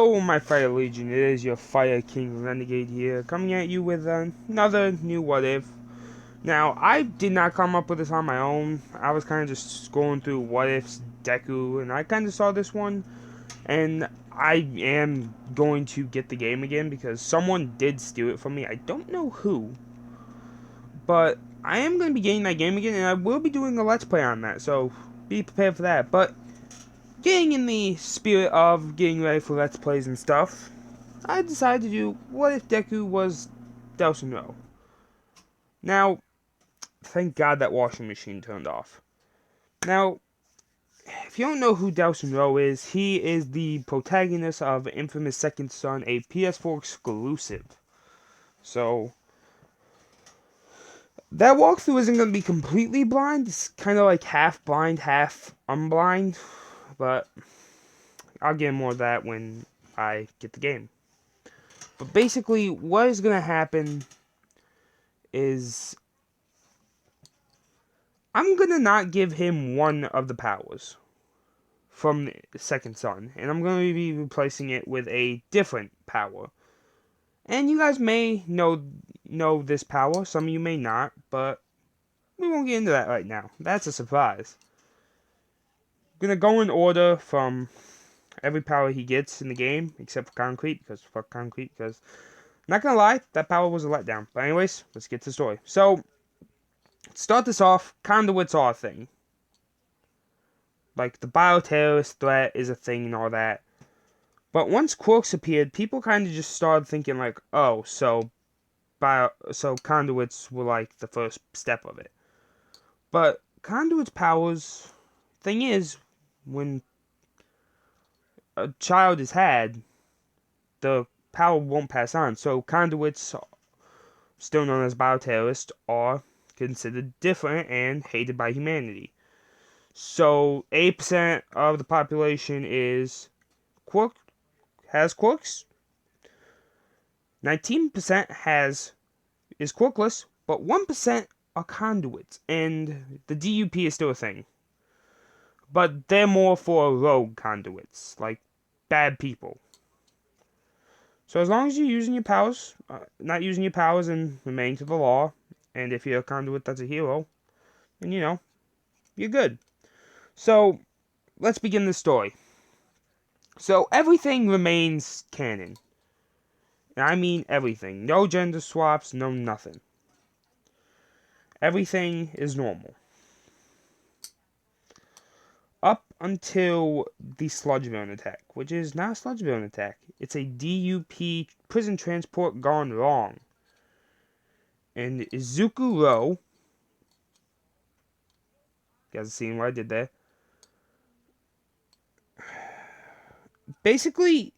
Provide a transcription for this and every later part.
Oh, my Fire Legion, it is your Fire King Renegade here, coming at you with another new What If. Now, I did not come up with this on my own. I was kind of just scrolling through What If's Deku, and I kind of saw this one, and I am going to get the game again because someone did steal it from me. I don't know who, but I am going to be getting that game again, and I will be doing a Let's Play on that, so be prepared for that. But getting in the spirit of getting ready for Let's Plays and stuff, I decided to do What If Deku was delsin. Now, thank God that washing machine turned off. Now, if you don't know who delsin is, he is the protagonist of Infamous Second Son, a PS4 exclusive. So, that walkthrough isn't going to be completely blind. It's kind of like half blind, half unblind. But I'll get more of that when I get the game. But basically, what is going to happen is I'm going to not give him one of the powers from the Second Son, and I'm going to be replacing it with a different power. And you guys may know this power, some of you may not, but we won't get into that right now. That's a surprise. I'm going to go in order from every power he gets in the game, except for Concrete, because fuck Concrete, because, not going to lie, that power was a letdown. But anyways, let's get to the story. So, start this off, conduits are a thing. Like, the bioterrorist threat is a thing and all that. But once quirks appeared, people kind of just started thinking like, oh, so conduits were like the first step of it. But conduits' powers, thing is, when a child is had, the power won't pass on. So conduits, still known as bioterrorists, are considered different and hated by humanity. So 8% of the population is has quirks. 19% is quirkless, but 1% are conduits, and the DUP is still a thing. But they're more for rogue conduits, like bad people. So as long as you're using your powers, not using your powers and remaining to the law, and if you're a conduit that's a hero, then you're good. So let's begin the story. So everything remains canon. And I mean everything. No gender swaps, no nothing. Everything is normal. Up until the sludge villain attack, which is not a sludge villain attack. It's a DUP prison transport gone wrong. And Izuku Row, you guys have seen what I did there. Basically,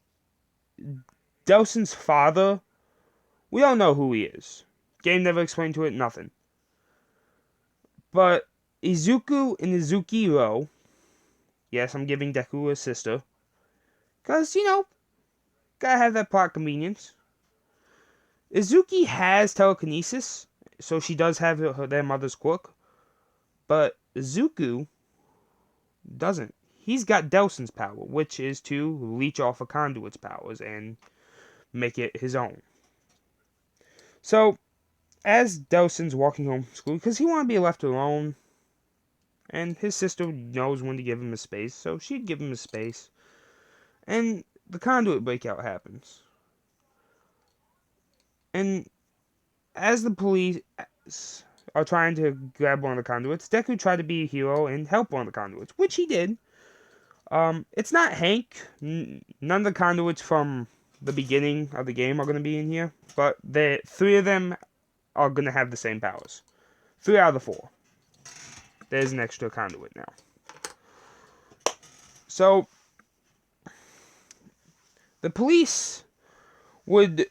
Delsin's father, we don't know who he is. Game never explained to it, nothing. But Izuku and Izuki Row, yes, I'm giving Deku a sister, because, gotta have that plot convenience. Izuki has telekinesis, so she does have their mother's quirk, but Izuku doesn't. He's got Delsin's power, which is to leech off a conduit's powers and make it his own. So, as Delsin's walking home from school, because he wanted to be left alone, and his sister knows when to give him his space, so she'd give him his space, and the conduit breakout happens. And as the police are trying to grab one of the conduits, Deku tried to be a hero and help one of the conduits, which he did. It's not Hank. None of the conduits from the beginning of the game are going to be in here, but the three of them are going to have the same powers. 3 out of the 4. There's an extra conduit now. So, the police would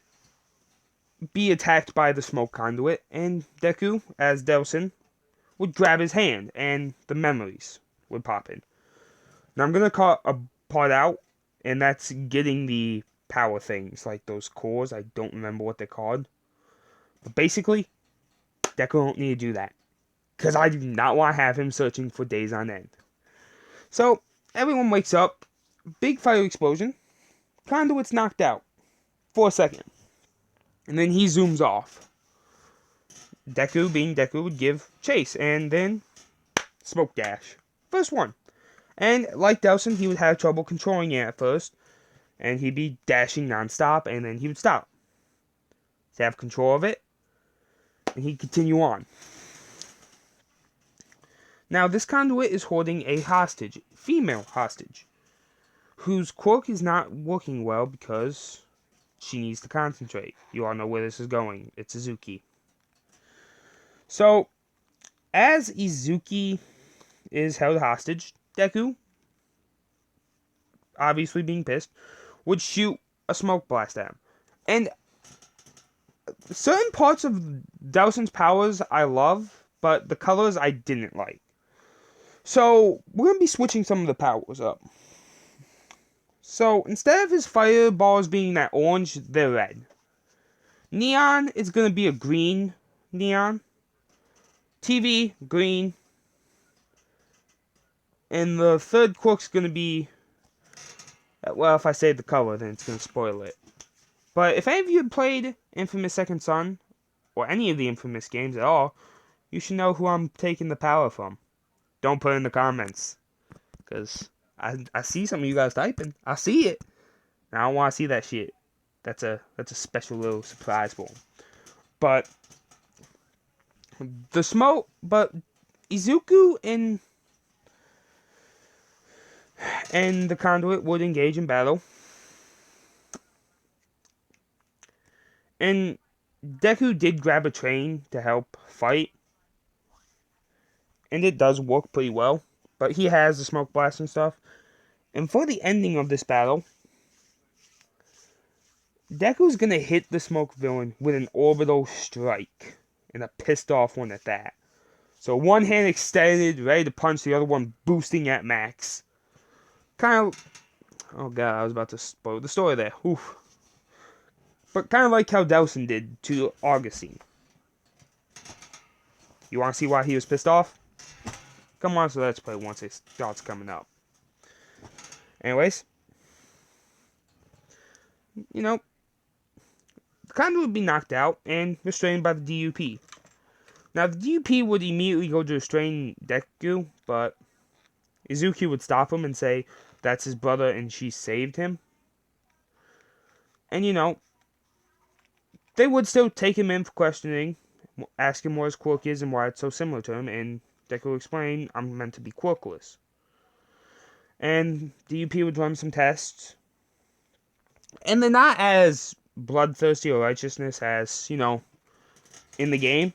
be attacked by the smoke conduit, and Deku, as Delsin, would grab his hand, and the memories would pop in. Now I'm going to call a part out, and that's getting the power things, like those cores. I don't remember what they're called. But basically, Deku don't need to do that. Because I do not want to have him searching for days on end. So, everyone wakes up. Big fire explosion. Conduit's knocked out for a second. And then he zooms off. Deku, being Deku, would give chase. And then smoke dash. First one. And like delsin, he would have trouble controlling it at first. And he'd be dashing nonstop. And then he would stop. To have control of it. And he'd continue on. Now, this conduit is holding a hostage. Female hostage. Whose quirk is not working well because she needs to concentrate. You all know where this is going. It's Izuki. So, as Izuki is held hostage, Deku, obviously being pissed, would shoot a smoke blast at him. And certain parts of delsin's powers I love, but the colors I didn't like. So, we're going to be switching some of the powers up. So, instead of his fireballs being that orange, they're red. Neon is going to be a green neon. TV, green. And the third quirk's going to be... Well, if I say the color, then it's going to spoil it. But if any of you have played Infamous Second Son, or any of the Infamous games at all, you should know who I'm taking the power from. Don't put it in the comments. Because I see some of you guys typing. I see it. And I don't want to see that shit. That's a special little surprise for him. But the smoke, but Izuku and the conduit would engage in battle. And Deku did grab a train to help fight. And it does work pretty well. But he has the smoke blast and stuff. And for the ending of this battle, Deku's gonna hit the smoke villain with an orbital strike. And a pissed off one at that. So one hand extended, ready to punch, the other one boosting at max. Kind of... Oh god, I was about to spoil the story there. Oof. But kind of like how delsin did to Augustine. You want to see why he was pissed off? Come on, so let's play once it starts coming up. Anyways. You know, the conduit would be knocked out and restrained by the DUP. Now, the DUP would immediately go to restrain Deku, but Izuki would stop him and say that's his brother and she saved him. And, you know, they would still take him in for questioning, ask him what his quirk is and why it's so similar to him, and Deku would explain, I'm meant to be quirkless. And DUP would run some tests. And they're not as bloodthirsty or righteousness as, you know, in the game.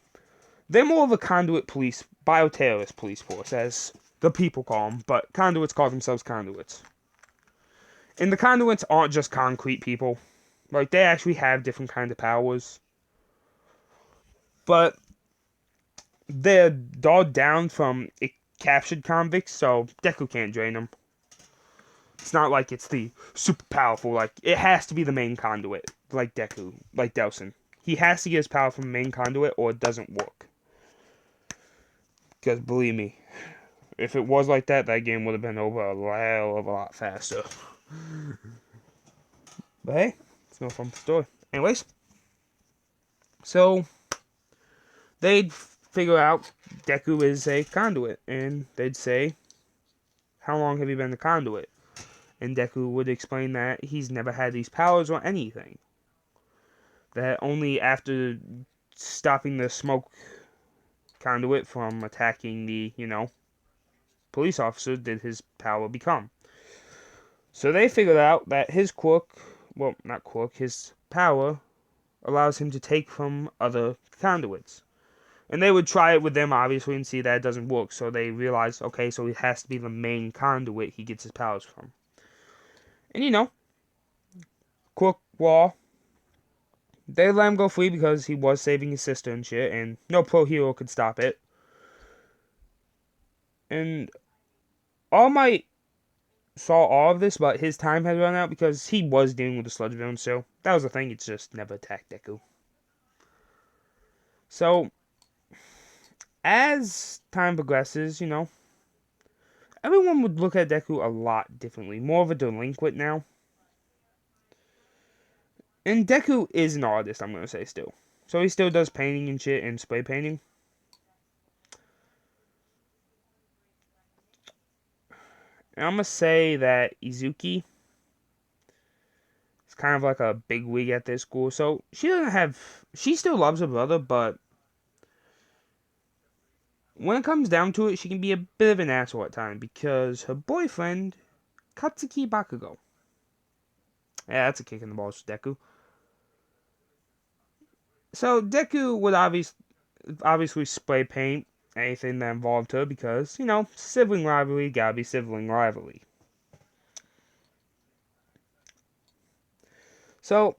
They're more of a conduit police, bioterrorist police force, as the people call them, but conduits call themselves conduits. And the conduits aren't just concrete people. Like, they actually have different kind of powers. But they're dogged down from captured convicts, so Deku can't drain them. It's not like it's the super powerful, like, it has to be the main conduit, like Deku, like delsin. He has to get his power from the main conduit, or it doesn't work. Because, believe me, if it was like that, that game would have been over a hell of a lot faster. But hey, it's no fun story. Anyways, so they'd figure out Deku is a conduit, and they'd say, how long have you been the conduit? And Deku would explain that he's never had these powers or anything. That only after stopping the smoke conduit from attacking the, you know, police officer did his power become. So they figured out that his quirk, well, not quirk, his power allows him to take from other conduits. And they would try it with them, obviously, and see that it doesn't work. So they realized, okay, so it has to be the main conduit he gets his powers from. And, you know, quirk wall. They let him go free because he was saving his sister and shit, and no pro hero could stop it. And All Might saw all of this, but his time had run out because he was dealing with the sludge villain, so that was the thing, it's just never attacked Deku. So, as time progresses, you know, everyone would look at Deku a lot differently. More of a delinquent now. And Deku is an artist, I'm going to say still. So he still does painting and shit and spray painting. And I'm going to say that Izuki is kind of like a big wig at this school. So she still loves her brother, but when it comes down to it, she can be a bit of an asshole at times because her boyfriend, Katsuki Bakugo. Yeah, that's a kick in the balls for Deku. So Deku would obviously spray paint anything that involved her because, sibling rivalry gotta be sibling rivalry. So,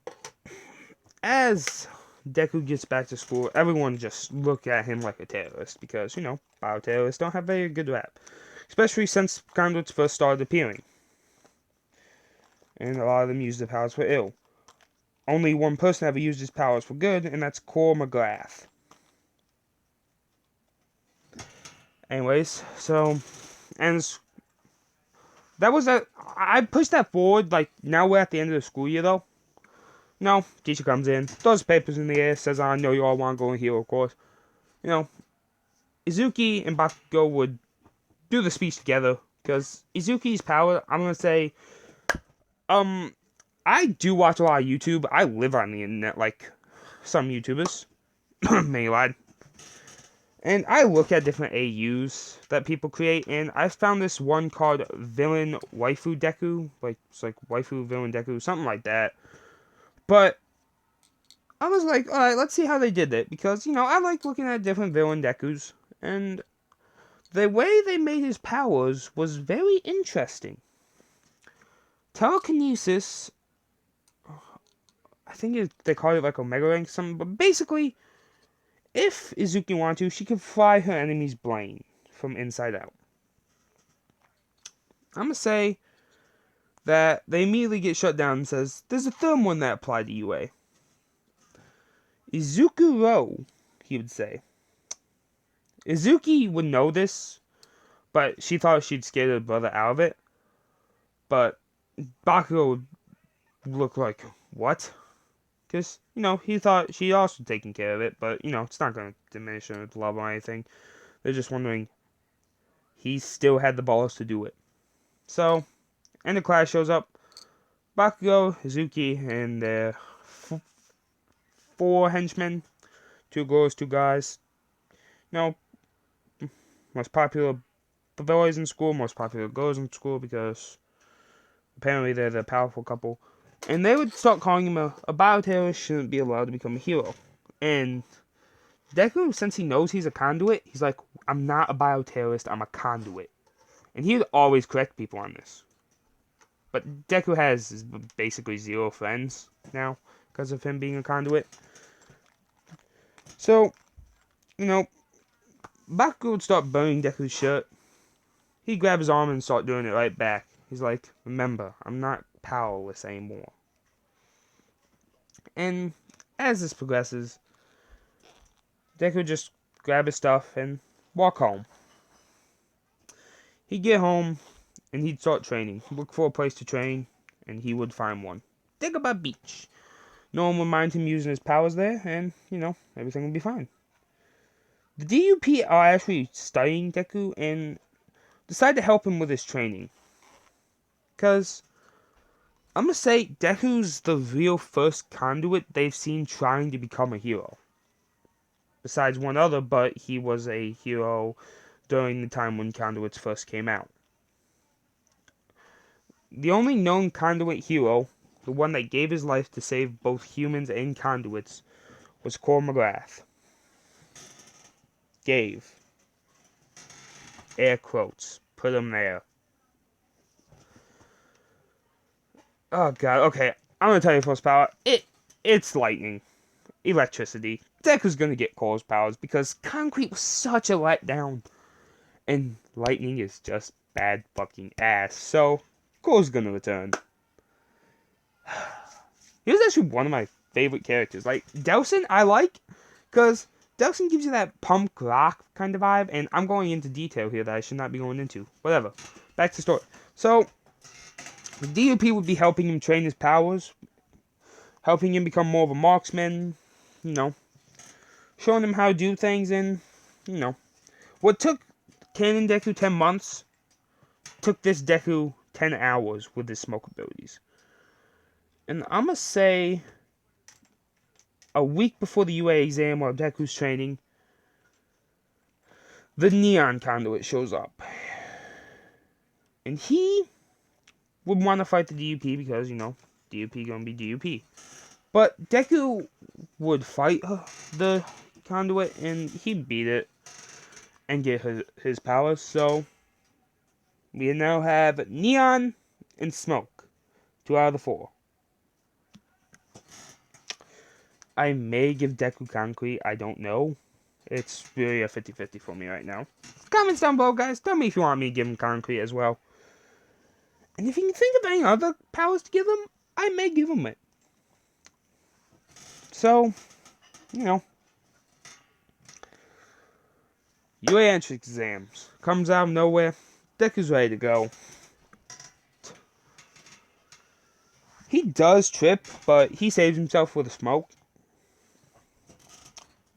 as Deku gets back to school, everyone just look at him like a terrorist because, bioterrorists don't have very good rap. Especially since conduits first started appearing. And a lot of them used their powers for ill. Only one person ever used his powers for good, and that's Core McGrath. Anyways, so, and that was that. I pushed that forward, like, now we're at the end of the school year, though. No, teacher comes in, throws papers in the air, says, I know you all want to go in here, of course. Izuki and Bakugo would do the speech together, because Izuki's power, I'm going to say, I do watch a lot of YouTube. I live on the internet, like some YouTubers. May lied. And I look at different AUs that people create, and I found this one called Villain Waifu Deku. It's like Waifu Villain Deku, something like that. But I was like, alright, let's see how they did it. Because, I like looking at different villain Dekus. And the way they made his powers was very interesting. Telekinesis, I think they call it like Omega Rank or something. But basically, if Izuki wanted to, she could fry her enemy's brain from inside out. I'm going to say that they immediately get shut down and says, there's a third one that applied to UA. Izukuro, he would say. Izuki would know this, but she thought she'd scared her brother out of it. But Bakugo would look like, what? Because, he thought she also taken care of it, but, it's not going to diminish her love or anything. They're just wondering, he still had the balls to do it. So, and the class shows up. Bakugo, Izuki, and their 4 henchmen. 2 girls, 2 guys. Most popular boys in school, most popular girls in school, because apparently they're the powerful couple. And they would start calling him a bioterrorist shouldn't be allowed to become a hero. And Deku, since he knows he's a conduit, he's like, I'm not a bioterrorist, I'm a conduit. And he would always correct people on this. But Deku has basically 0 friends now because of him being a conduit. So, Bakugo would start burning Deku's shirt. He'd grab his arm and start doing it right back. He's like, remember, I'm not powerless anymore. And as this progresses, Deku would just grab his stuff and walk home. He'd get home and he'd start training. Look for a place to train, and he would find one. Dagobah Beach. No one would mind him using his powers there, and, everything would be fine. The DUP are actually studying Deku and decide to help him with his training. Because, I'm going to say, Deku's the real first conduit they've seen trying to become a hero. Besides one other, but he was a hero during the time when conduits first came out. The only known conduit hero, the one that gave his life to save both humans and conduits, was Core McGrath. Gave. Air quotes. Put him there. Oh god, okay. I'm gonna tell you first power. It's lightning. Electricity. Deku's gonna get Core's powers because concrete was such a letdown. And lightning is just bad fucking ass. So, Core's gonna return. He was actually one of my favorite characters. Like, Delsin, I like, because Delsin gives you that punk rock kind of vibe, and I'm going into detail here that I should not be going into. Whatever. Back to the story. So, the DUP would be helping him train his powers, helping him become more of a marksman, you know, showing him how to do things, and, you know, what took Canon Deku 10 months, took this Deku 10 hours with his smoke abilities. And I'm gonna say, a week before the UA exam while Deku's training, the Neon Conduit shows up. And he would want to fight the DUP because, you know, DUP gonna be DUP. But Deku would fight the Conduit and he'd beat it and get his powers. So we now have Neon and Smoke. 2 out of the 4. I may give Deku Concrete, I don't know. It's really a 50-50 for me right now. Comments down below, guys. Tell me if you want me to give him Concrete as well. And if you can think of any other powers to give him, I may give him it. So, you know. UA entrance exams. Comes out of nowhere. Deku's ready to go. He does trip, but he saves himself with a smoke.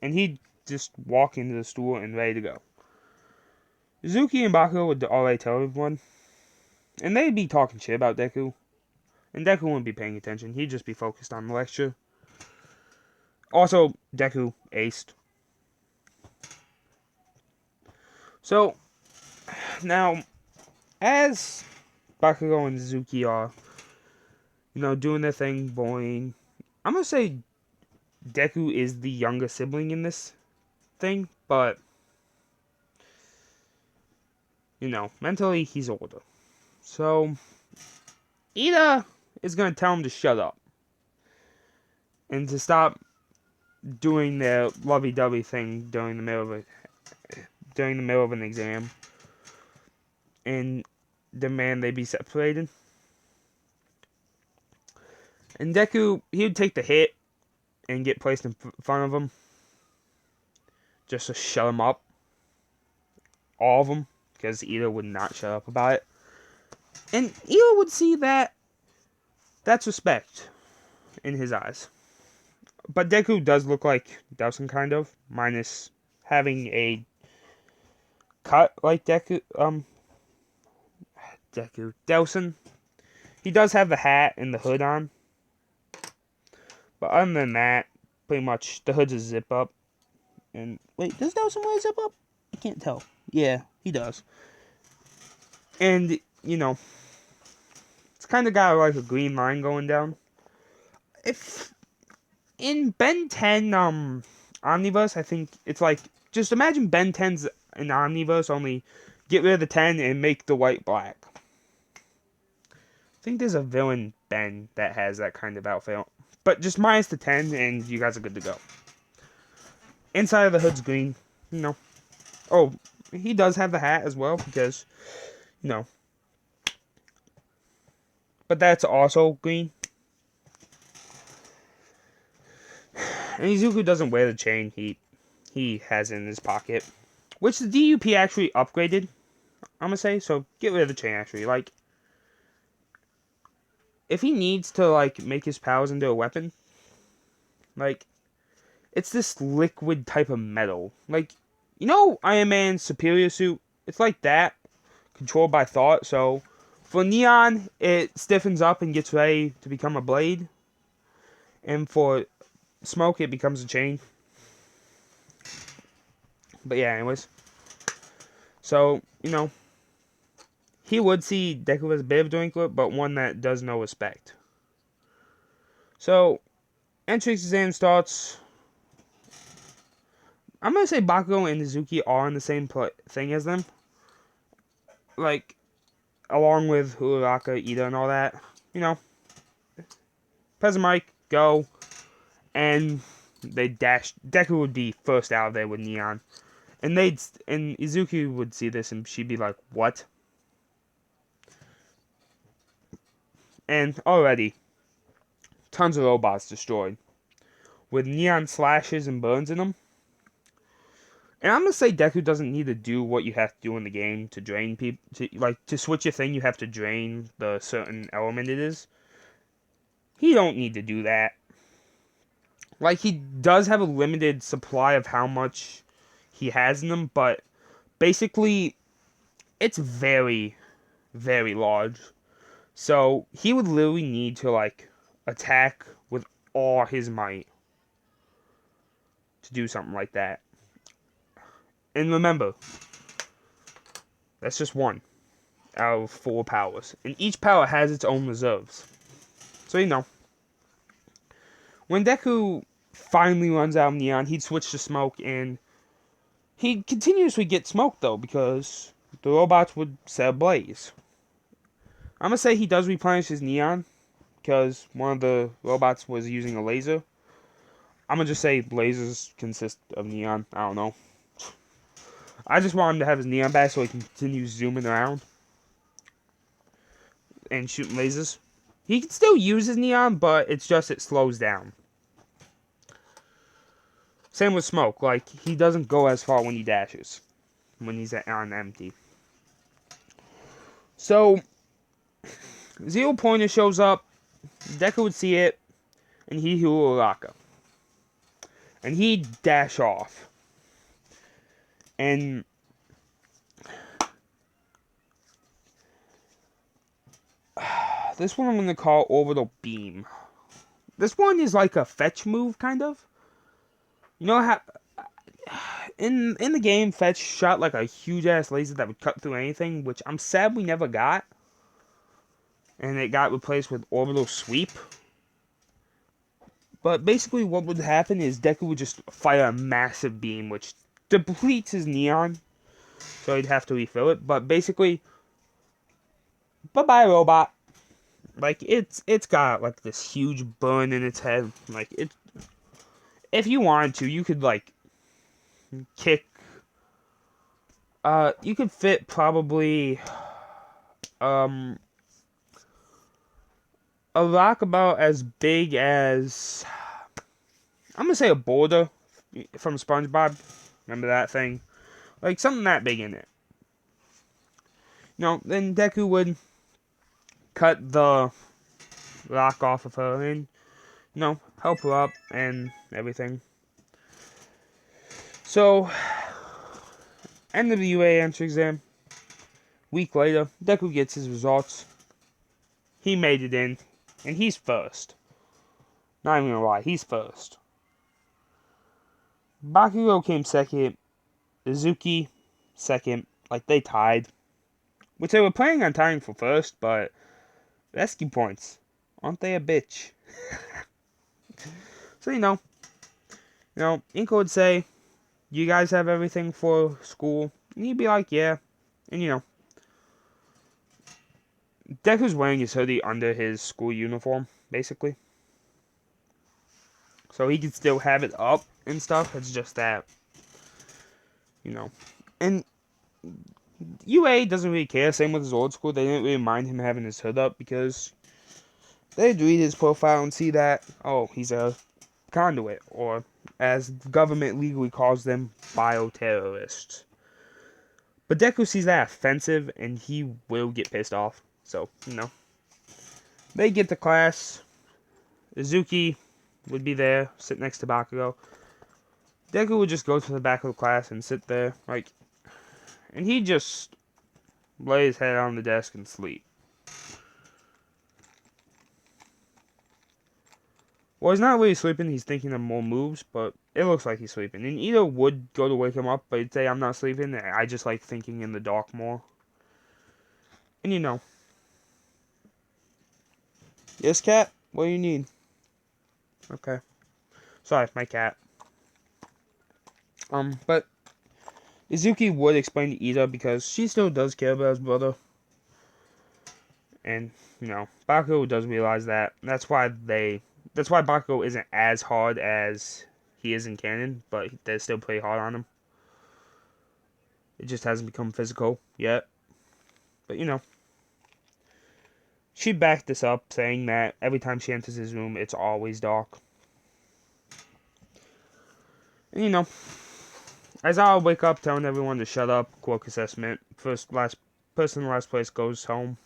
And he just walk into the store and ready to go. Zuki and Bakugo would already tell everyone. And they'd be talking shit about Deku. And Deku wouldn't be paying attention. He'd just be focused on the lecture. Also, Deku aced. So, now, as Bakugo and Zuki are, you know, doing their thing, bullying, I'm gonna say Deku is the younger sibling in this thing, but, you know, mentally, he's older. So, Ida is gonna tell him to shut up. And to stop doing their lovey-dovey thing during the middle of an exam. And demand they be separated. And Deku, he would take the hit and get placed in front of him. Just to shut him up. All of them. Because Ida would not shut up about it. And Ida would see that that's respect in his eyes. But Deku does look like Delsin, kind of. Minus having a cut like Delsin. He does have the hat and the hood on. But other than that, pretty much the hood's a zip up. And wait, does Delsin wear a zip up? I can't tell. Yeah, he does. And, you know, it's kind of got like a green line going down. If in Ben 10 Omniverse, I think it's like, just imagine Ben 10's an Omniverse, only get rid of the 10 and make the white black. I think there's a villain Ben that has that kind of outfit. But just minus the 10 and you guys are good to go. Inside of the hood's green, you know. Oh, he does have the hat as well because, you know. But that's also green. And Izuku doesn't wear the chain he has in his pocket. Which the DUP actually upgraded, I'm gonna say. So get rid of the chain actually. Like, if he needs to, like, make his powers into a weapon, like, it's this liquid type of metal. Like, you know Iron Man's superior suit? It's like that, controlled by thought. So, for Neon, it stiffens up and gets ready to become a blade. And for Smoke, it becomes a chain. But yeah, anyways. So, you know, he would see Deku as a bit of a delinquent, but one that does no respect. So, entrance exam starts. I'm going to say Bakugo and Izuki are in the same thing as them. Like, along with Uraraka, Ida, and all that. You know, press the mic, go, and they dash. Deku would be first out of there with Neon. And Izuki would see this and she'd be like, what? And already, tons of robots destroyed. With neon slashes and burns in them. And I'm going to say Deku doesn't need to do what you have to do in the game to drain people. To switch your thing, you have to drain the certain element it is. He don't need to do that. Like, he does have a limited supply of how much he has in them, but basically, it's very, very large. So, he would literally need to, like, attack with all his might to do something like that. And remember, that's just one out of 4 powers. And each power has its own reserves. So, when Deku finally runs out of Neon, he'd switch to Smoke, and he'd continuously get smoked, though, because the robots would set ablaze. I'm gonna say he does replenish his Neon, because one of the robots was using a laser. I'm gonna just say lasers consist of Neon. I don't know. I just want him to have his Neon back so he can continue zooming around and shooting lasers. He can still use his Neon, but it's just it slows down. Same with Smoke. Like, he doesn't go as far when he dashes, when he's on empty. So, Zero Pointer shows up. Deku would see it, and he'd heal Uraraka. And he'd dash off. And this one I'm going to call Orbital Beam. This one is like a fetch move, kind of. You know how in the game, Fetch shot like a huge ass laser that would cut through anything, which I'm sad we never got. And it got replaced with Orbital Sweep. But basically what would happen is Deku would just fire a massive beam, which depletes his Neon. So he'd have to refill it. But basically, bye-bye, robot. Like, it's got like this huge burn in its head. Like, if you wanted to, you could like kick. You could fit probably a rock about as big as, I'm gonna say, a boulder from SpongeBob. Remember that thing? Like, something that big in it. Then Deku would cut the rock off of her and, help her up and everything. So, end of the UA entrance exam. Week later, Deku gets his results. He made it in, and he's first. Not even gonna lie, he's first. Bakugo came second. Izuki second. Like, they tied. Which they were planning on tying for first, but rescue points. Aren't they a bitch? So, Inko would say, you guys have everything for school? And he'd be like, yeah. And, Deku's wearing his hoodie under his school uniform, basically. So he could still have it up and stuff. It's just that, And UA doesn't really care. Same with his old school. They didn't really mind him having his hood up because they'd read his profile and see that, oh, he's a conduit, or as government legally calls them, bioterrorists. But Deku sees that offensive, and he will get pissed off. So, they get to class. Izuki would be there, sit next to Bakugo. Deku would just go to the back of the class and sit there, and he'd just lay his head on the desk and sleep. Well, he's not really sleeping, he's thinking of more moves, but it looks like he's sleeping. And Ito would go to wake him up, but he'd say, I'm not sleeping, I just like thinking in the dark more. And Yes, cat? What do you need? Okay. Sorry, my cat. But Izuki would explain to Ida because she still does care about his brother. And, Bakugo does realize that. That's why Bakugo isn't as hard as he is in canon, but they still play hard on him. It just hasn't become physical yet. But, she backed this up, saying that every time she enters his room, it's always dark. And, as I'll wake up telling everyone to shut up, quirk assessment, last person in last place goes home.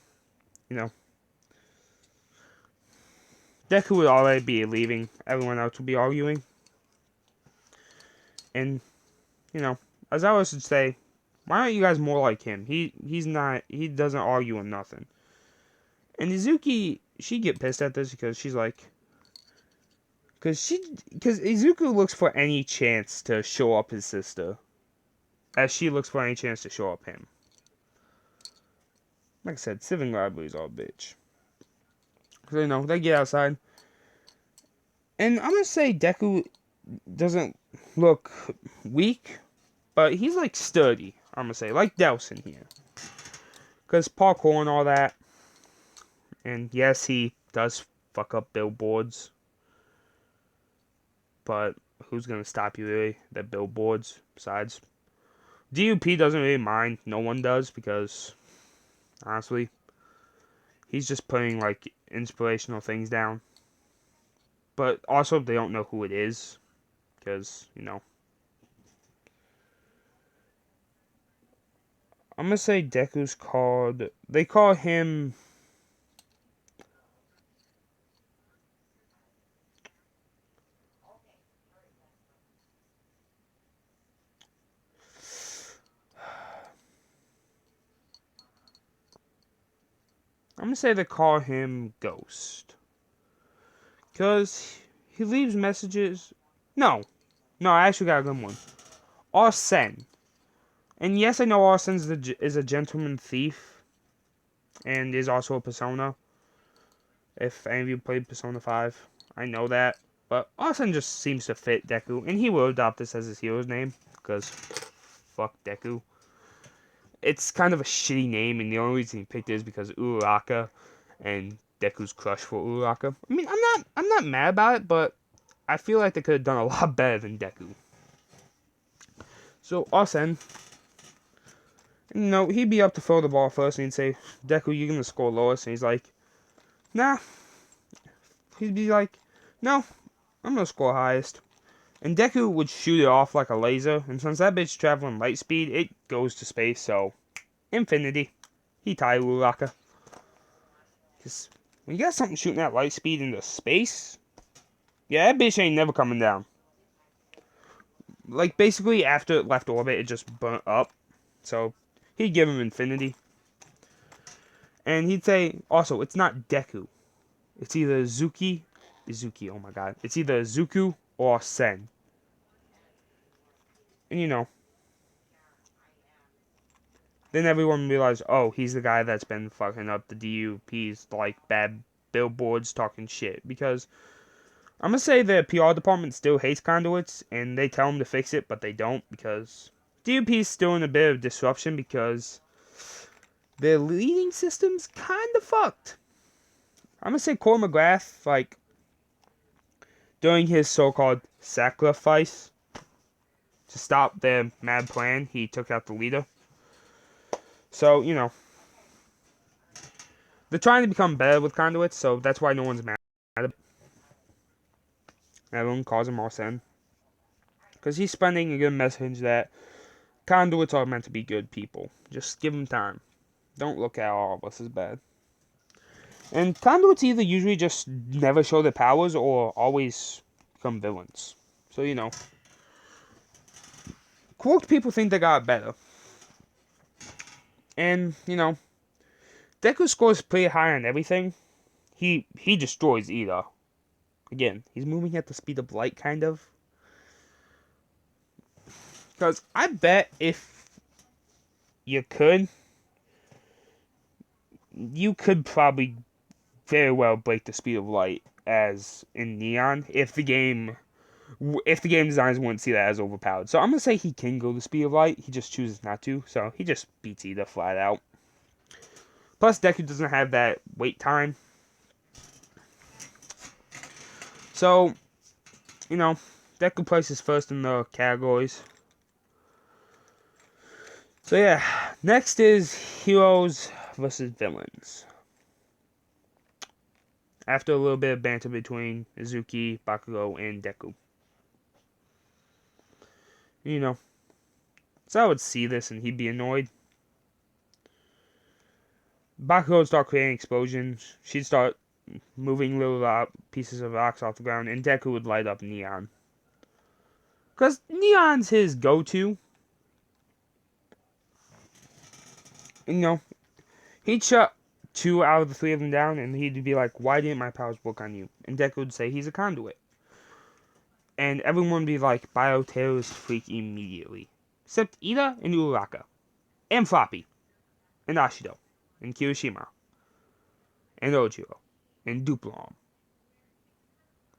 Deku would already be leaving. Everyone else would be arguing. And, you know, as I always would say, why aren't you guys more like him? He doesn't argue on nothing. And Izuki, she get pissed at this because she's like, because Izuku looks for any chance to show up his sister, as she looks for any chance to show up him. Like I said, sibling rivalries are a bitch. So, you know, they get outside. And I'm gonna say Deku doesn't look weak, but he's like sturdy. I'm gonna say, like delsin here. Because parkour and all that. And yes, he does fuck up billboards. But who's gonna stop you really? The billboards. Besides, DUP doesn't really mind. No one does because honestly, he's just putting like inspirational things down. But also, they don't know who it is because you know. I'm gonna say Deku's called. They call him. I'm gonna say they call him Ghost. Because he leaves messages. No. No, I actually got a good one. Arsene. And yes, I know Arsene is a gentleman thief. And is also a persona. If any of you played Persona 5, I know that. But Arsene just seems to fit Deku. And he will adopt this as his hero's name. Because fuck Deku. It's kind of a shitty name. And the only reason he picked it is because Uraraka. And Deku's crush for Uraraka. I mean, I'm not mad about it, but I feel like they could have done a lot better than Deku. So Arsene, you know, he'd be up to throw the ball first, and he'd say, "Deku, you're gonna score lowest," and he's like, "Nah." He'd be like, "No, I'm gonna score highest." And Deku would shoot it off like a laser, and since that bitch traveling light speed, it goes to space. So, infinity. He tie Uraraka. Cause when you got something shooting at light speed into space, yeah, that bitch ain't never coming down. Like, basically, after it left orbit, it just burnt up. So, he'd give him infinity. And he'd say, also, it's not Deku. It's either Izuki, oh my god. It's either Zuku or Sen. And, you know, then everyone realized, oh, he's the guy that's been fucking up the DUP's, like, bad billboards talking shit. Because, I'm gonna say the PR department still hates conduits, and they tell them to fix it, but they don't, because DUP's still in a bit of disruption, because their leading system's kinda fucked. I'm gonna say Cole McGrath, like, during his so-called sacrifice to stop their mad plan, he took out the leader. So, you know, they're trying to become better with conduits, so that's why no one's mad at him. Everyone calls him Arsene. Because he's spreading a good message that conduits are meant to be good people. Just give them time. Don't look at all of us as bad. And conduits either usually just never show their powers or always become villains. So, you know, quote people think they got better. And, you know, Deku scores pretty high on everything. He destroys Ida. Again, he's moving at the speed of light, kind of. Because I bet if you could probably very well break the speed of light as in Neon if the game designers wouldn't see that as overpowered. So I'm gonna say he can go the speed of light. He just chooses not to. So he just beats Ida flat out. Plus, Deku doesn't have that wait time. So, you know, Deku places first in the categories. So yeah, next is heroes versus villains. After a little bit of banter between Izuki, Bakugo, and Deku. You know, so I would see this and he'd be annoyed. Bakugo would start creating explosions. She'd start moving little pieces of rocks off the ground, and Deku would light up Neon. Because Neon's his go-to. He'd shut 2 out of the 3 of them down, and he'd be like, why didn't my powers work on you? And Deku would say he's a conduit. And everyone would be like, bioterrorist freak immediately. Except Ida and Uraraka. And Floppy. And Ashido. And Kirishima. And Ojiro. And Duplo.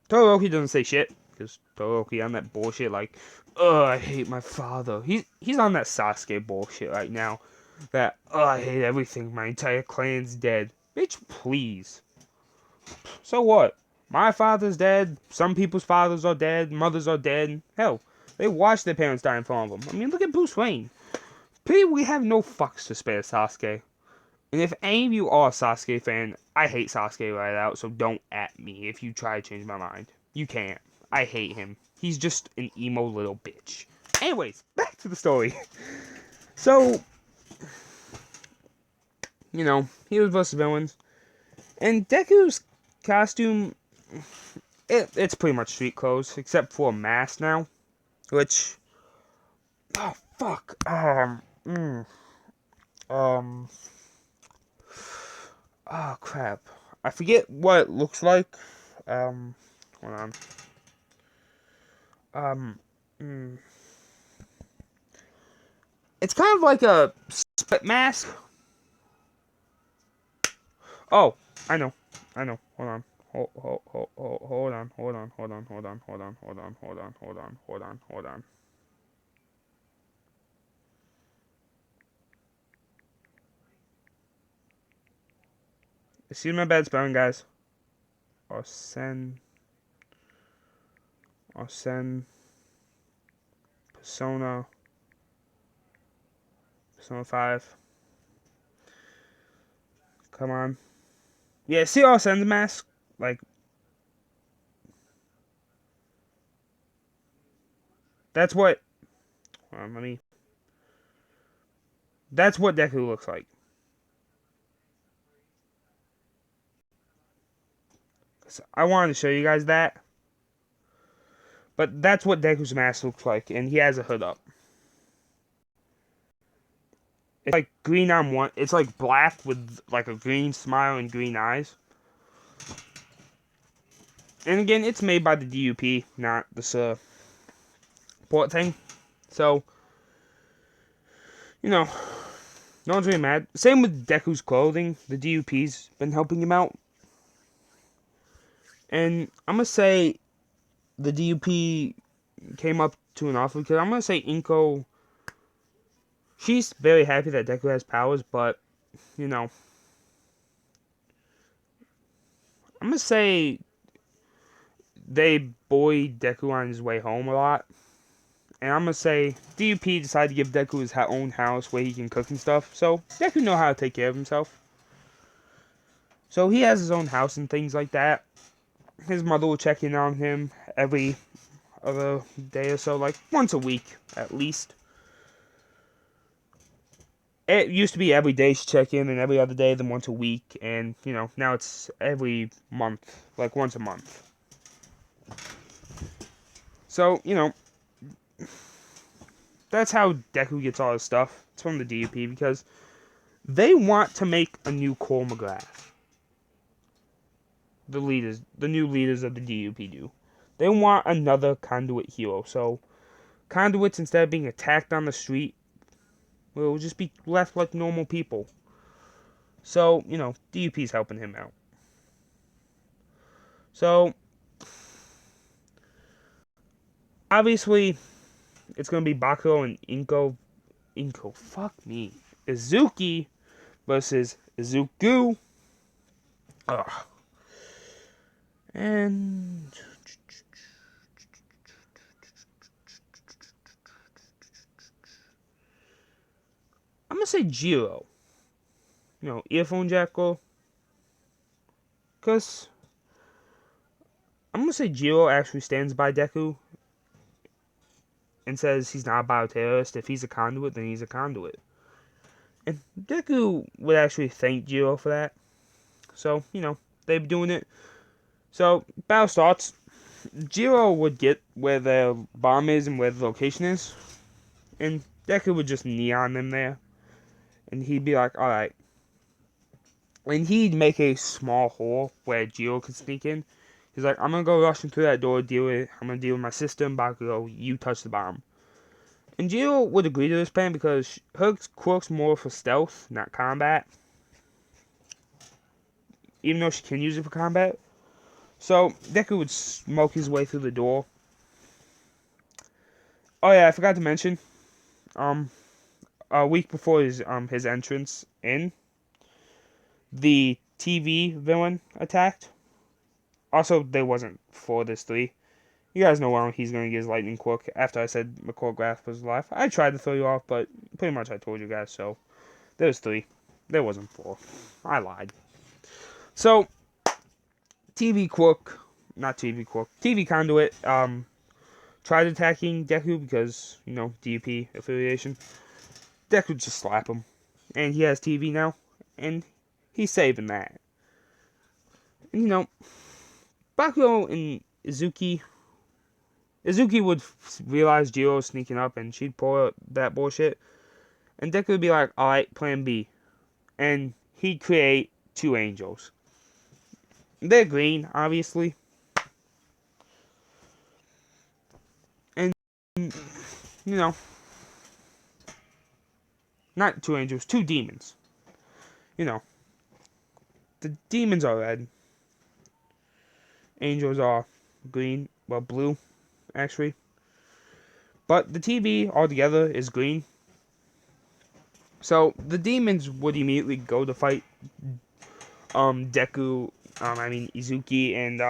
Todoroki doesn't say shit. Because Todoroki on that bullshit like, I hate my father. He's on that Sasuke bullshit right now. That, I hate everything. My entire clan's dead. Bitch, please. So what? My father's dead. Some people's fathers are dead. Mothers are dead. Hell, they watched their parents die in front of them. I mean, look at Bruce Wayne. Pity we have no fucks to spare Sasuke. And if any of you are a Sasuke fan, I hate Sasuke right out, so don't at me if you try to change my mind. You can't. I hate him. He's just an emo little bitch. Anyways, back to the story. So, heroes versus villains. And Deku's costume, it's pretty much street clothes, except for a mask now. Which, oh, fuck. Oh, crap. I forget what it looks like. Hold on. It's kind of like a split mask. Oh, I know. Hold on. Hold on. Excuse my bad spelling, guys. Arsene. Persona 5. Come on. Yeah, see Arsene's mask? Like, that's what, that's what Deku looks like. I wanted to show you guys that. But that's what Deku's mask looks like, and he has a hood up. It's like green on one. It's like black with like a green smile and green eyes. And again, it's made by the DUP, not the support thing. So, no one's really mad. Same with Deku's clothing. The DUP's been helping him out. And I'm going to say the DUP came up to an offer because I'm going to say Inko, she's very happy that Deku has powers, but, I'm going to say they bullied Deku on his way home a lot. And I'm going to say DUP decided to give Deku his own house where he can cook and stuff. So Deku know how to take care of himself. So he has his own house and things like that. His mother will check in on him every other day or so, like once a week at least. It used to be every day she check in, and every other day, then once a week, and now it's every month, like once a month. So that's how Deku gets all his stuff. It's from the DUP because they want to make a new Cole McGrath. The new leaders of the DUP do. They want another conduit hero. So conduits, instead of being attacked on the street, will just be left like normal people. So, DUP's helping him out. So, obviously, it's going to be Bakugo and Izuki versus Izuku. Ugh. And I'm going to say Jiro. Earphone Jackal. Because I'm going to say Jiro actually stands by Deku and says he's not a bioterrorist. If he's a conduit, then he's a conduit. And Deku would actually thank Jiro for that. So, they'd be doing it. So, battle starts. Jiro would get where the bomb is and where the location is. And Deku would just neon them there. And he'd be like, alright. And he'd make a small hole where Jiro could sneak in. He's like, I'm gonna go rushing through that door, I'm gonna deal with my system, Bakugo, you touch the bomb. And Jiro would agree to this plan because her quirk's more for stealth, not combat. Even though she can use it for combat. So, Deku would smoke his way through the door. Oh yeah, I forgot to mention, a week before his entrance in, the TV villain attacked. Also, they wasn't for this 3. You guys know when he's going to get his lightning quirk after I said McCall was alive. I tried to throw you off, but pretty much I told you guys, so there was 3. There wasn't 4. I lied. So, TV quirk, not TV quirk, TV conduit, tried attacking Deku because, you know, DP affiliation. Deku just slap him. And he has TV now, and he's saving that. And, you know, Bakugo and Izuki would realize Jiro was sneaking up, and she'd pull out that bullshit. And Deku would be like, alright, plan B. And he'd create 2 angels. They're green, obviously. And, you know, not 2 angels, 2 demons. You know, the demons are red. Angels are green, well, blue, actually. But the TV altogether is green. So the demons would immediately go to fight Deku, Izuki and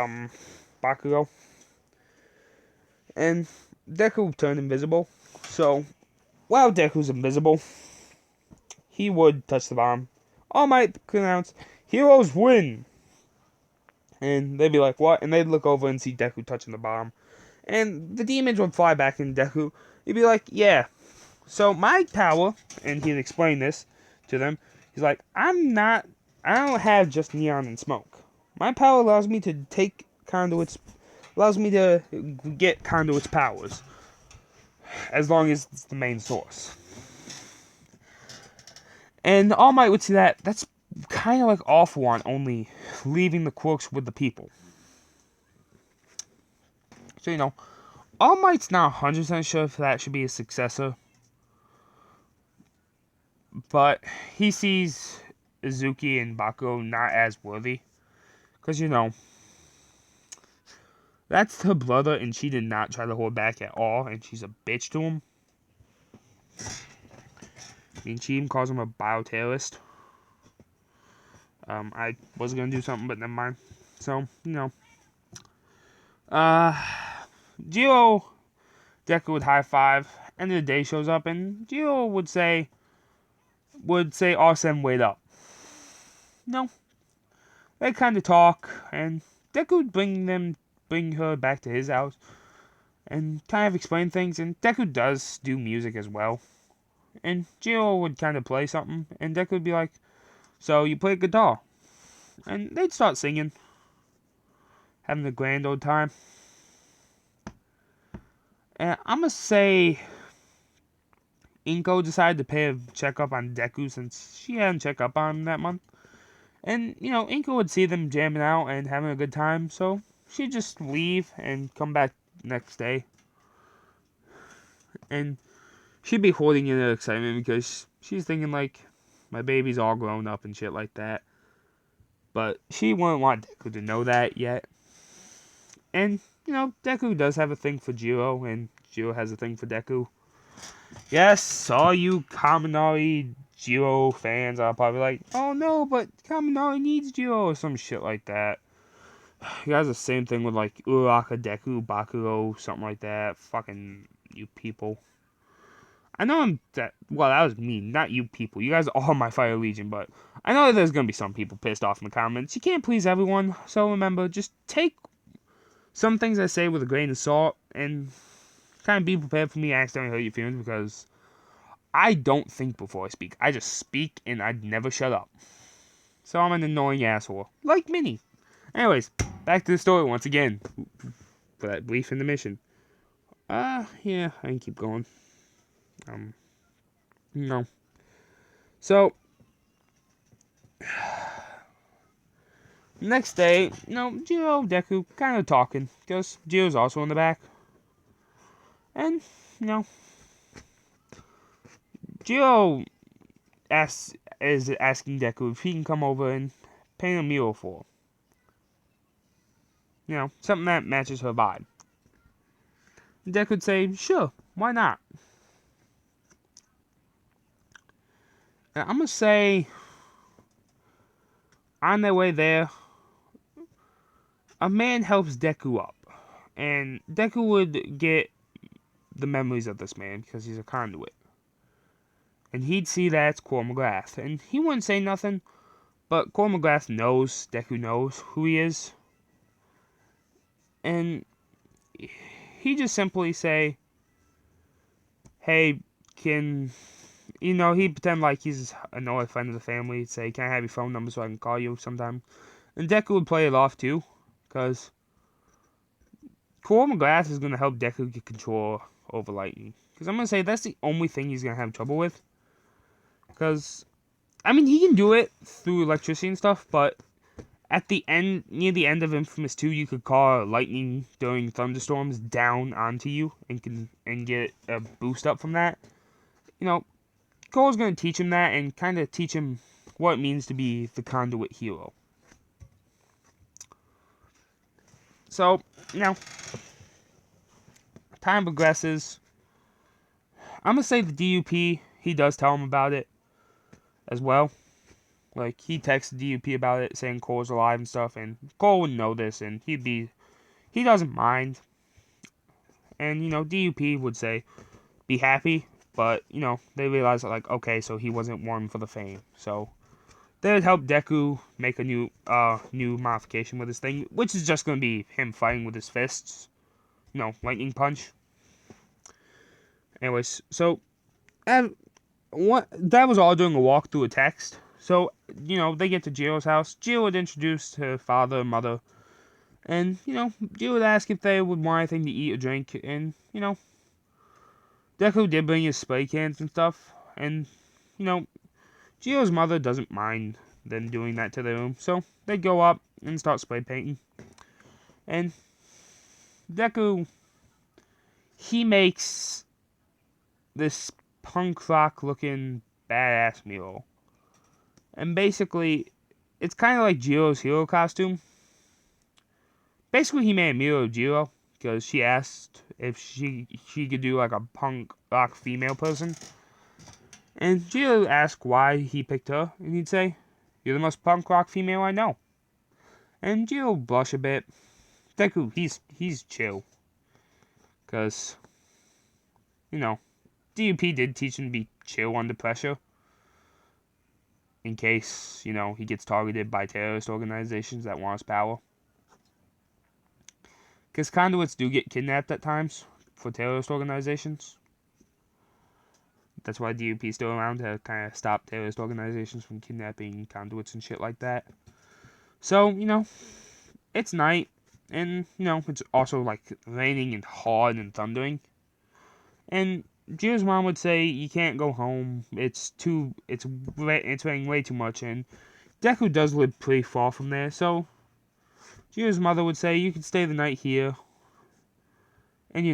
Bakugo. And Deku turned invisible. So while Deku's invisible, he would touch the bomb. All Might pronounce, heroes win. And they'd be like, what? And they'd look over and see Deku touching the bomb. And the demons would fly back in Deku. He'd be like, yeah. So my power, and he'd explain this to them. He's like, I don't have just neon and smoke. My power allows me to take conduits, allows me to get conduits powers. As long as it's the main source. And All Might would see that. That's kind of like Awful One, only leaving the quirks with the people. So, you know, All Might's not 100% sure if that should be his successor. But he sees Izuki and Bakugo not as worthy. Because, you know, that's her brother, and she did not try to hold back at all, and she's a bitch to him. I mean, she even calls him a bioterrorist. I was going to do something, but never mind. So, you know. Jiro, Deku would high five, end of the day shows up, and Jiro would say, awesome, wait up. No. They kind of talk, and Deku would bring her back to his house, and kind of explain things, and Deku does do music as well. And Jiro would kind of play something, and Deku would be like, so you play guitar? And they'd start singing, having a grand old time. And I'm going to say Inko decided to pay a checkup on Deku since she hadn't checked up on him that month. And, you know, Inko would see them jamming out and having a good time, so she'd just leave and come back next day. And she'd be holding in her excitement because she's thinking, like, my baby's all grown up and shit like that. But she wouldn't want Deku to know that yet. And, you know, Deku does have a thing for Jiro, and Jiro has a thing for Deku. Yes, all you Kaminari Jiro fans are probably like, oh no, but Kaminari needs Jiro, or some shit like that. You guys the same thing with, like, Uraka, Deku, Bakugo, something like that. Fucking you people. I know that was me, not you people. You guys are all my Fire Legion, but I know there's gonna be some people pissed off in the comments. You can't please everyone, so remember, just take some things I say with a grain of salt, and kind of be prepared for me to accidentally hurt your feelings, because I don't think before I speak. I just speak, and I never shut up. So I'm an annoying asshole. Like Minnie. Anyways, back to the story once again. For that brief intermission. Yeah, I can keep going. No. So, next day, Jiro and Deku kind of talking, because Jiro's also in the back. And, Jiro is asking Deku if he can come over and paint a mural for her. Something that matches her vibe. Deku would say, sure, why not? And I'm going to say, on their way there, a man helps Deku up. And Deku would get the memories of this man because he's a conduit. And he'd see that it's Core McGrath. And he wouldn't say nothing, but Core McGrath knows, Deku knows who he is. And he just simply say, hey, he'd pretend like he's another friend of the family. He'd say, can I have your phone number so I can call you sometime? And Deku would play it off too, because Core McGrath is going to help Deku get control over lightning. Because I'm going to say that's the only thing he's going to have trouble with. Because, he can do it through electricity and stuff, but at the end, near the end of Infamous 2, you could call lightning during thunderstorms down onto you and get a boost up from that. Cole's going to teach him that and kind of teach him what it means to be the conduit hero. So, time progresses. I'm going to say the DUP, he does tell him about it as well. Like, he texts the DUP about it, saying Cole's alive and stuff, and Cole wouldn't know this, and he doesn't mind. And, DUP would say, be happy, but, they realize, like, okay, so he wasn't one for the fame. So, they'd help Deku make a new modification with his thing, which is just going to be him fighting with his fists. Lightning punch. Anyways, so, that was all during a walk through a text. So, they get to Jiro's house. Jiro would introduce her father and mother. And, Jiro would ask if they would want anything to eat or drink. And, Deku did bring his spray cans and stuff. And, Jiro's mother doesn't mind them doing that to their room. So, they go up and start spray painting. And Deku, he makes this punk rock looking badass mural. And basically, it's kind of like Jiro's hero costume. Basically, he made a mural of Jiro because she asked if she could do like a punk rock female person. And Jiro asked why he picked her, and he'd say, "You're the most punk rock female I know." And Jiro blush a bit. Deku, he's chill, because DUP did teach him to be chill under pressure. In case, he gets targeted by terrorist organizations that want his power. Because conduits do get kidnapped at times for terrorist organizations. That's why DUP is still around, to kind of stop terrorist organizations from kidnapping conduits and shit like that. So, it's night, and, it's also, like, raining and hard and thundering. And Jiro's mom would say, you can't go home, it's raining way too much, and Deku does live pretty far from there, so Jiro's mother would say, you can stay the night here. And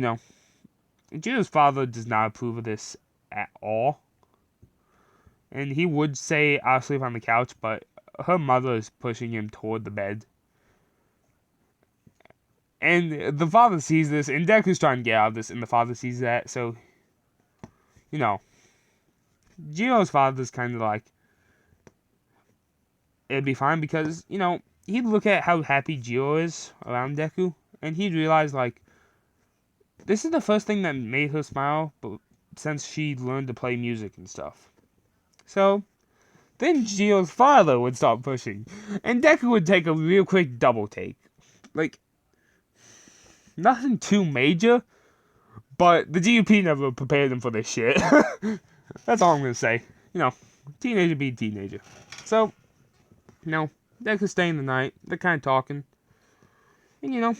Jiro's father does not approve of this at all. And he would say, I'll sleep on the couch, but her mother is pushing him toward the bed. And the father sees this, and Deku's trying to get out of this, and the father sees that, so, Jiro's father's kind of like, it'd be fine, because, he'd look at how happy Jiro is around Deku, and he'd realize, like, this is the first thing that made her smile, but since she learned to play music and stuff. So, then Jiro's father would start pushing, and Deku would take a real quick double take. Like, nothing too major, but the DUP never prepared him for this shit. That's all I'm gonna say. Teenager be teenager. So, Deku's staying the night. They're kind of talking. And,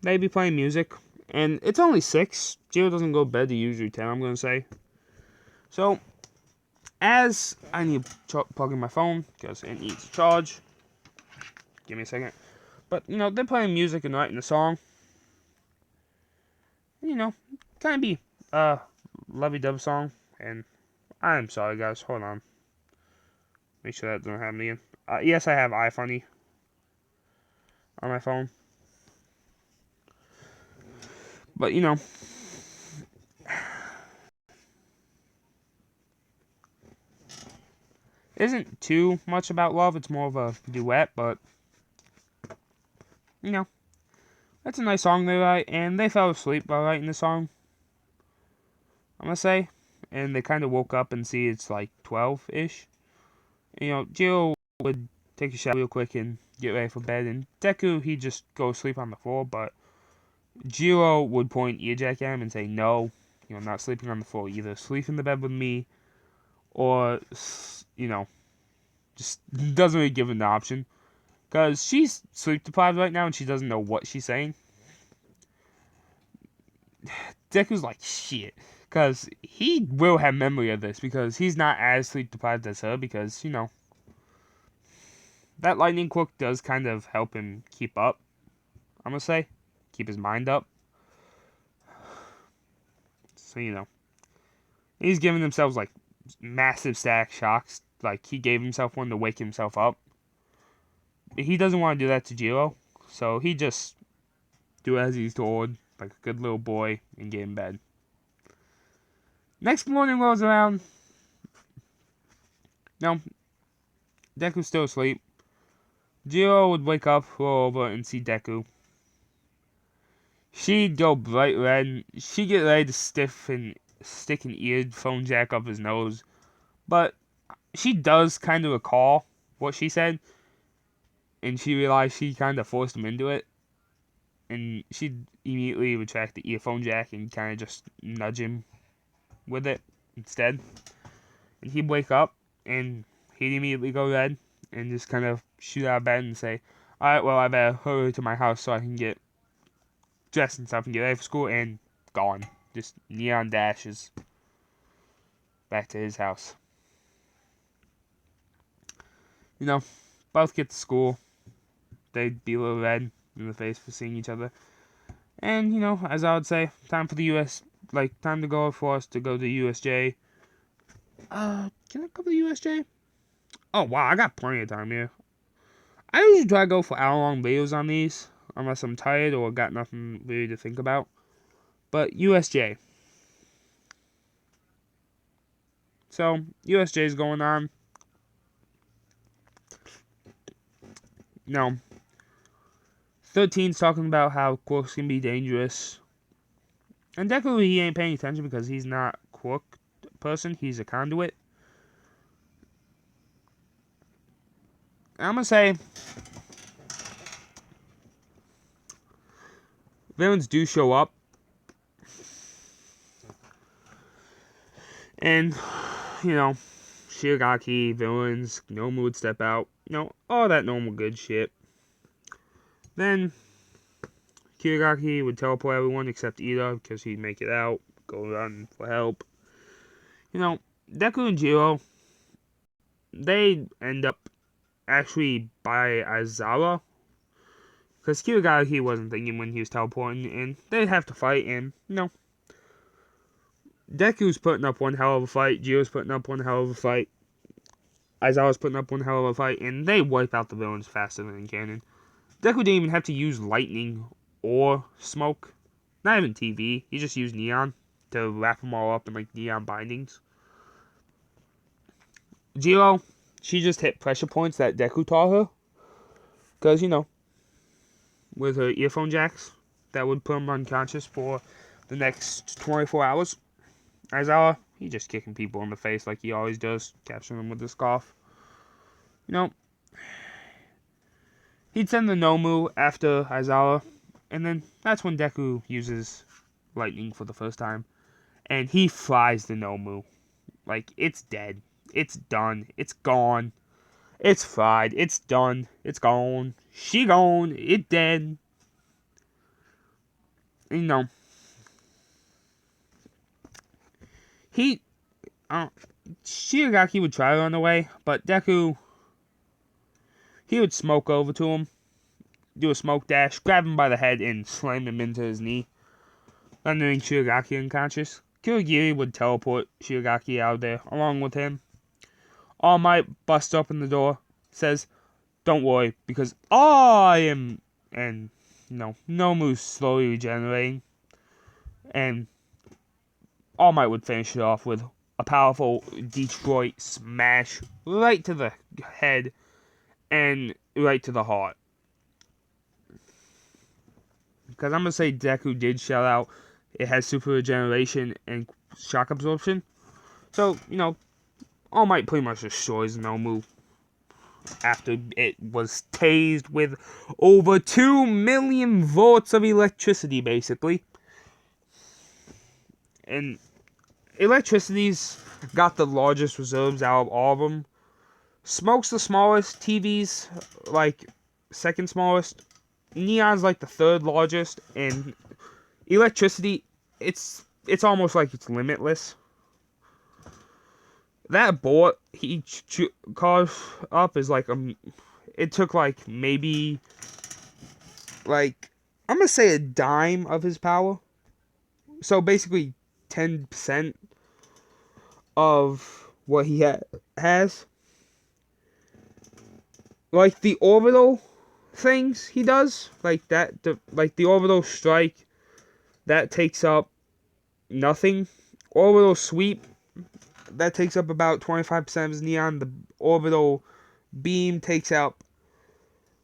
they be playing music. And it's only 6. Jiro doesn't go to bed to usually 10, I'm going to say. So, as I need to plug in my phone, because it needs a charge. Give me a second. But, they're playing music and writing a song. Kind of be a lovey-dovey song. And I'm sorry, guys. Hold on. Make sure that doesn't happen again. Yes, I have iFunny on my phone. But, isn't too much about love. It's more of a duet, but, that's a nice song they write. And they fell asleep while writing the song, I'm gonna say. And they kind of woke up and see it's like 12-ish. Jiro would take a shower real quick and get ready for bed. And Deku, he'd just go sleep on the floor, but Jiro would point earjack at him and say, no, not sleeping on the floor. Either sleep in the bed with me, or, just doesn't really give him the option. Because she's sleep deprived right now and she doesn't know what she's saying. Deku's like, shit. Because he will have memory of this, because he's not as sleep deprived as her, because, that lightning quirk does kind of help him keep up, I'm gonna say. Keep his mind up. So, he's giving himself, like, massive static shocks. Like, he gave himself one to wake himself up. But he doesn't want to do that to Jiro, so he just do as he's told, like a good little boy, and get in bed. Next morning rolls around. No, Deku's still asleep. Jiro would wake up, roll over, and see Deku. She'd go bright red. She'd get ready to stick an earphone jack up his nose. But she does kind of recall what she said. And she realized she kind of forced him into it. And she'd immediately retract the earphone jack and kind of just nudge him with it instead. And he'd wake up and he'd immediately go red and just kind of shoot out of bed and say, alright, well, I better hurry to my house so I can get dressed and stuff and get ready for school, and gone. Just neon dashes back to his house. Both get to school. They'd be a little red in the face for seeing each other. And, as I would say, time for the time to go for us to go to USJ. Can I go to the USJ? Oh, wow, I got plenty of time here. I usually try to go for hour-long videos on these, unless I'm tired or got nothing really to think about. But USJ. So, USJ is going on. 13's talking about how quirks can be dangerous. And Deku, he ain't paying attention because he's not a quirk person. He's a conduit. I'm gonna say villains do show up. And, Shiragaki, villains, Nomu would step out. All that normal good shit. Then, Kirigaki would teleport everyone except Ida, because he'd make it out, go run for help. Deku and Jiro, they end up actually by Aizawa, because Kirigaki wasn't thinking when he was teleporting, and they'd have to fight, and, Deku's putting up one hell of a fight, Jiro's putting up one hell of a fight, Aizawa's putting up one hell of a fight, and they wipe out the villains faster than in canon. Deku didn't even have to use lightning or smoke. Not even TV. He just used neon to wrap them all up in like neon bindings. Jiro, she just hit pressure points that Deku taught her. Because, with her earphone jacks, that would put him unconscious for the next 24 hours. Aizawa, he just kicking people in the face like he always does, capturing them with the scarf. He'd send the Nomu after Aizawa, and then that's when Deku uses lightning for the first time. And he flies the Nomu. Like, it's dead. It's done. It's gone. It's fried. It's done. It's gone. She gone. It dead. You know, he, Shigaraki would try to run away, but Deku, he would smoke over to him, do a smoke dash, grab him by the head, and slam him into his knee, rendering Shigaraki unconscious. Kirigiri would teleport Shigaraki out there along with him. All Might busts open the door, says, "Don't worry, because I am," and Nomu's slowly regenerating, and All Might would finish it off with a powerful Detroit smash right to the head and right to the heart. Because I'm going to say Deku did shout out it has super regeneration and shock absorption. So, All Might pretty much destroys Nomu after it was tased with over 2 million volts of electricity, basically. And electricity's got the largest reserves out of all of them. Smoke's the smallest, TV's like second smallest, Neon's like the third largest, and electricity, it's almost like it's limitless. That bullet he carved up is like it took like maybe like I'm gonna say a dime of his power. So basically 10% of what he has. Like the orbital things he does, like that, like the orbital strike, that takes up nothing. Orbital sweep, that takes up about 25% of his neon. The orbital beam takes out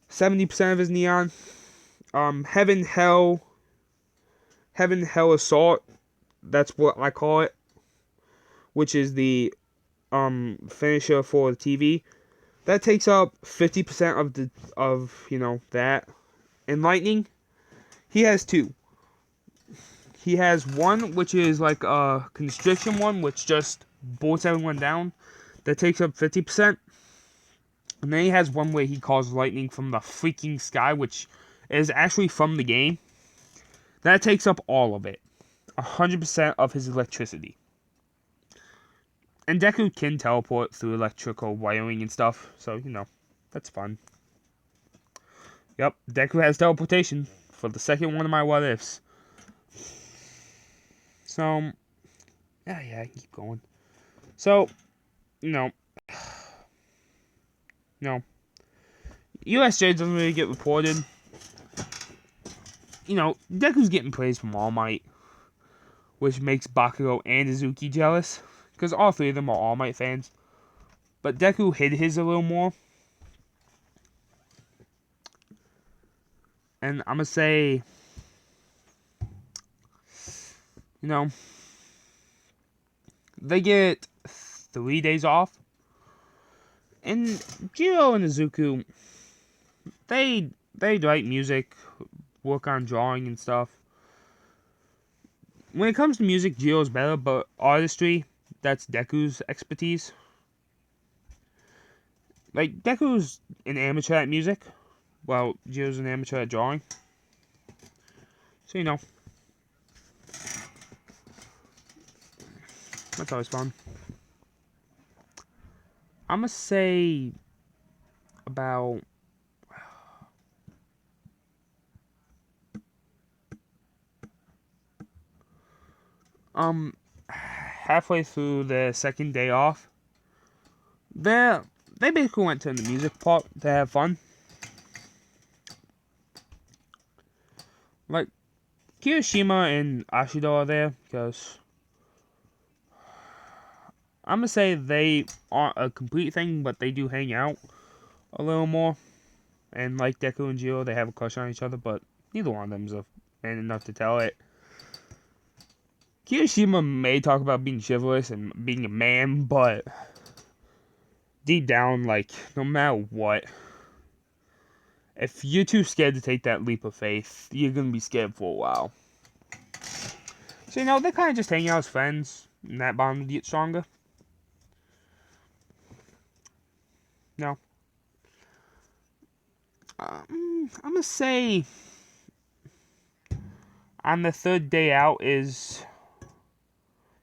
70% of his neon. Heaven Hell Assault, that's what I call it, which is the finisher for the TV. That takes up 50% of that. And Lightning, he has two. He has one which is like a constriction one, which just bolts everyone down. That takes up 50%. And then he has one where he calls lightning from the freaking sky, which is actually from the game. That takes up all of it. 100% of his electricity. And Deku can teleport through electrical wiring and stuff, so, that's fun. Yep, Deku has teleportation for the second one of my what ifs. So, yeah, I can keep going. So, USJ doesn't really get reported. Deku's getting praise from All Might, which makes Bakugo and Izuki jealous, because all three of them are All Might fans. But Deku hid his a little more. And I'm going to say, they get 3 days off. And Jiro and Izuku, they write music, work on drawing and stuff. When it comes to music, Jiro's better, but artistry, that's Deku's expertise. Like, Deku's an amateur at music, while Jiro's an amateur at drawing. So, that's always fun. I'm gonna say about halfway through the second day off, they basically went to the music park to have fun. Like, Kirishima and Ashido are there because I'm gonna say they aren't a complete thing, but they do hang out a little more. And like Deku and Jiro, they have a crush on each other, but neither one of them's a man enough to tell it. Kirishima may talk about being chivalrous and being a man, but deep down, like, no matter what, if you're too scared to take that leap of faith, you're gonna be scared for a while. So, they kind of just hang out as friends, and that bond will get stronger. No. I'm gonna say on the third day out is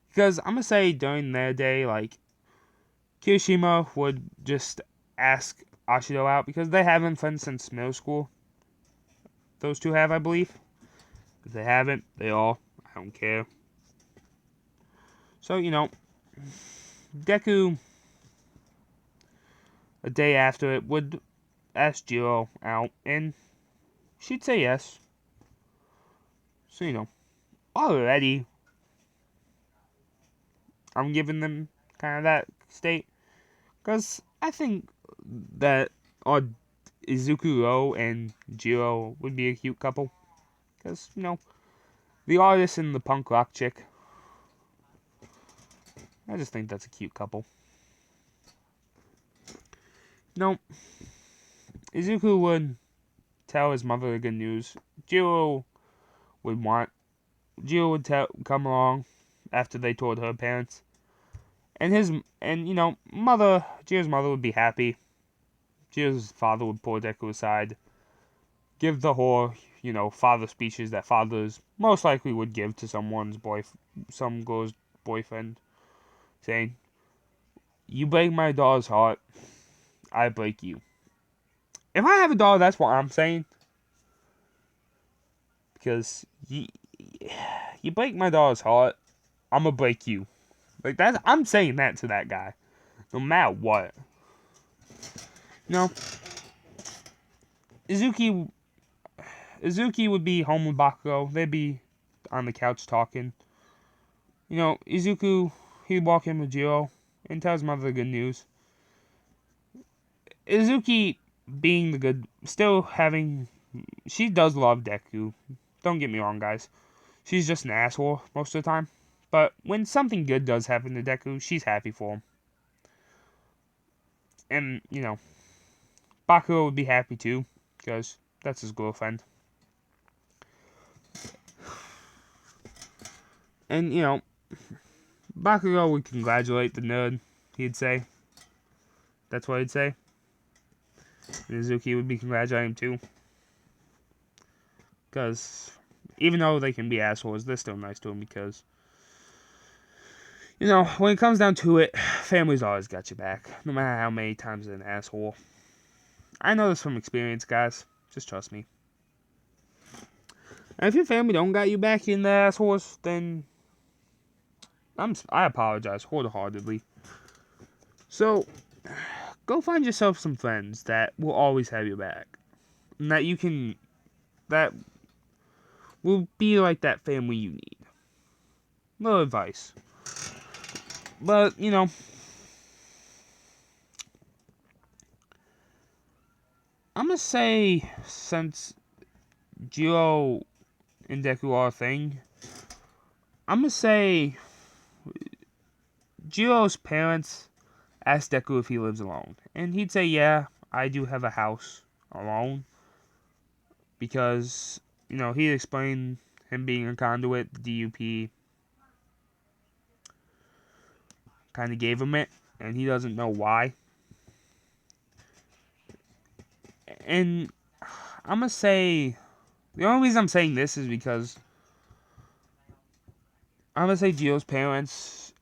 because I'm gonna say during their day, like Kirishima would just ask Ashido out because they haven't been friends since middle school. Those two have, I believe. If they haven't, they all. I don't care. So, Deku, a day after it, would ask Jiro out, and she'd say yes. So, already, I'm giving them kind of that state. Because I think that Izuku and Jiro would be a cute couple. Because, the artist and the punk rock chick. I just think that's a cute couple. Izuku would tell his mother the good news. Jiro would come along after they told her parents. Jiro's mother would be happy. Jiro's father would pull Deku aside, give the whole, father speeches that fathers most likely would give to some girl's boyfriend, saying, "You break my daughter's heart, I break you." If I have a daughter, that's what I'm saying. Because you break my daughter's heart, I'm gonna break you. Like I'm saying that to that guy, no matter what. Izuki would be home with Bakugo. They'd be on the couch talking. Izuku, he'd walk in with Jiro and tell his mother the good news. Izuki being she does love Deku. Don't get me wrong, guys. She's just an asshole most of the time. But when something good does happen to Deku, she's happy for him. And, Bakugo would be happy too, because that's his girlfriend. And, Bakugo would congratulate the nerd, he'd say. That's what he'd say. And Izuki would be congratulating him too. Because, even though they can be assholes, they're still nice to him because, when it comes down to it, family's always got your back, no matter how many times they're an asshole. I know this from experience, guys. Just trust me. And if your family don't got you back in the assholes, then I apologize wholeheartedly. So, go find yourself some friends that will always have your back. And that will be like that family you need. Little advice. But, I'm gonna say, since Jiro and Deku are a thing, I'm gonna say Jiro's parents asked Deku if he lives alone. And he'd say, yeah, I do have a house alone. Because, he explained him being a conduit, the DUP kind of gave him it, and he doesn't know why. And I'm gonna say, the only reason I'm saying this is because I'm gonna say Jiro's parents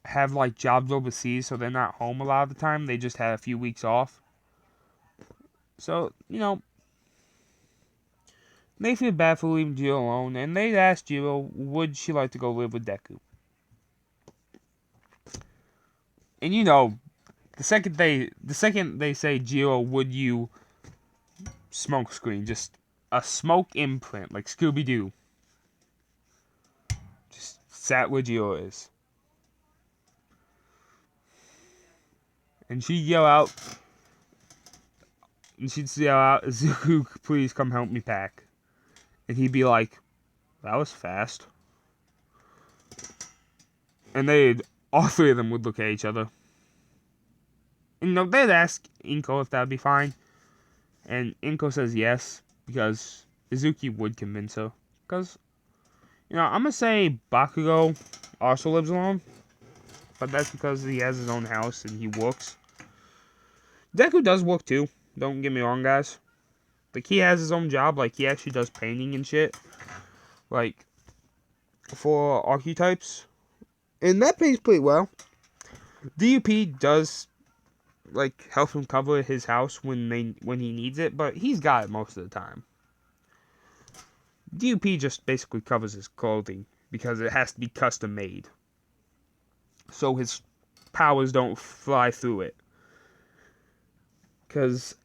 have like jobs overseas, so they're not home a lot of the time. They just had a few weeks off. So, they feel bad for leaving Jiro alone, and they asked Jiro, would she like to go live with Deku? And the second they say, Jiro, would you smoke screen, just a smoke imprint, like Scooby-Doo. Just sat where Jiro is. And she'd yell out, Zuku, please come help me pack. And he'd be like, that was fast. And all three of them would look at each other. And they'd ask Inko if that'd be fine. And Inko says yes, because Izuki would convince her. Because, I'm gonna say Bakugo also lives alone. But that's because he has his own house and he works. Deku does work too. Don't get me wrong, guys. Like, he has his own job. Like, he actually does painting and shit. Like, for archetypes. And that pays pretty well. DUP does, like, help him cover his house when he needs it, but he's got it most of the time. DUP just basically covers his clothing because it has to be custom made. So his powers don't fly through it. Because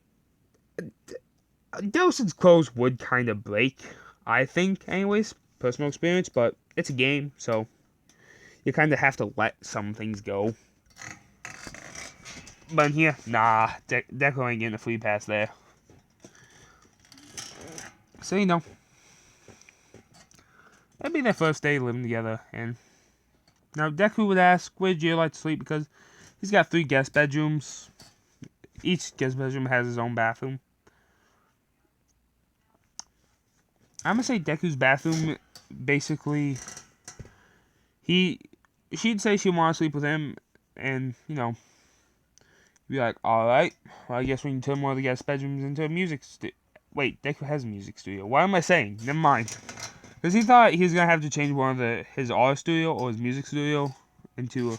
delsin's clothes would kind of break, I think, anyways. Personal experience, but it's a game, so you kind of have to let some things go. But in here, nah, Deku ain't getting a free pass there. So, you know, it'd be their first day living together, and now Deku would ask, where'd you like to sleep? Because he's got 3 guest bedrooms. Each guest bedroom has his own bathroom. I'm gonna say Deku's bathroom, basically, she'd say she wanted to sleep with him, and, you know, be like, alright, well, I guess we can turn one of the guest bedrooms into a music studio. Wait, Deku has a music studio. What am I saying? Never mind. Because he thought he was going to have to change one of his art studio or his music studio into a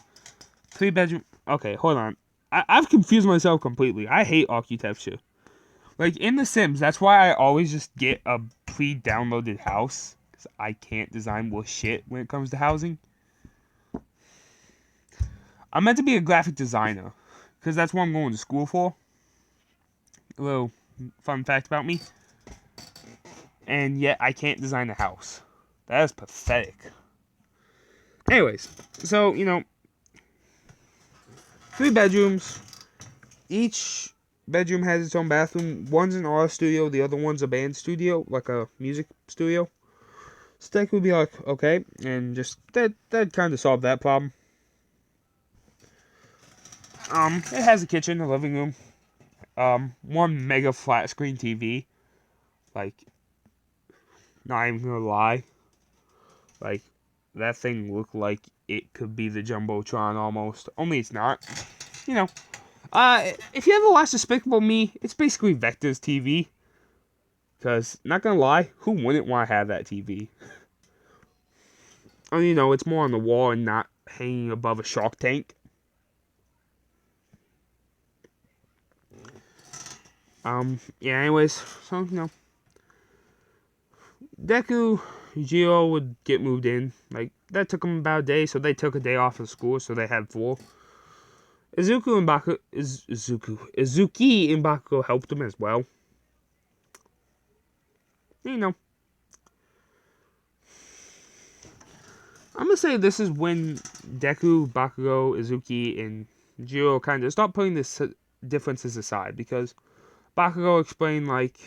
3-bedroom. Okay, hold on. I've confused myself completely. I hate architecture. Like, in The Sims, that's why I always just get a pre-downloaded house. Because I can't design worth shit when it comes to housing. I'm meant to be a graphic designer. Because that's what I'm going to school for. A little fun fact about me. And yet, I can't design a house. That is pathetic. Anyways, so, you know, 3 bedrooms. Each bedroom has its own bathroom. One's an art studio, the other one's a band studio, like a music studio. Steak would be like, okay, and just that kind of solved that problem. It has a kitchen, a living room, one mega flat screen TV. Like, not even gonna lie, like, that thing looked like it could be the Jumbotron almost. Only it's not. You know. If you ever watch Despicable Me, it's basically Vector's TV. Because, not gonna lie, who wouldn't want to have that TV? And, you know, it's more on the wall and not hanging above a shark tank. Yeah, anyways, so, you know. Deku, Jiro would get moved in. Like, that took them about a day, so they took a day off of school, so they had 4. Izuki and Bakugo helped him as well. You know. I'm gonna say this is when Deku, Bakugo, Izuki, and Jiro kind of stop putting this differences aside, because Bakugo explained, like,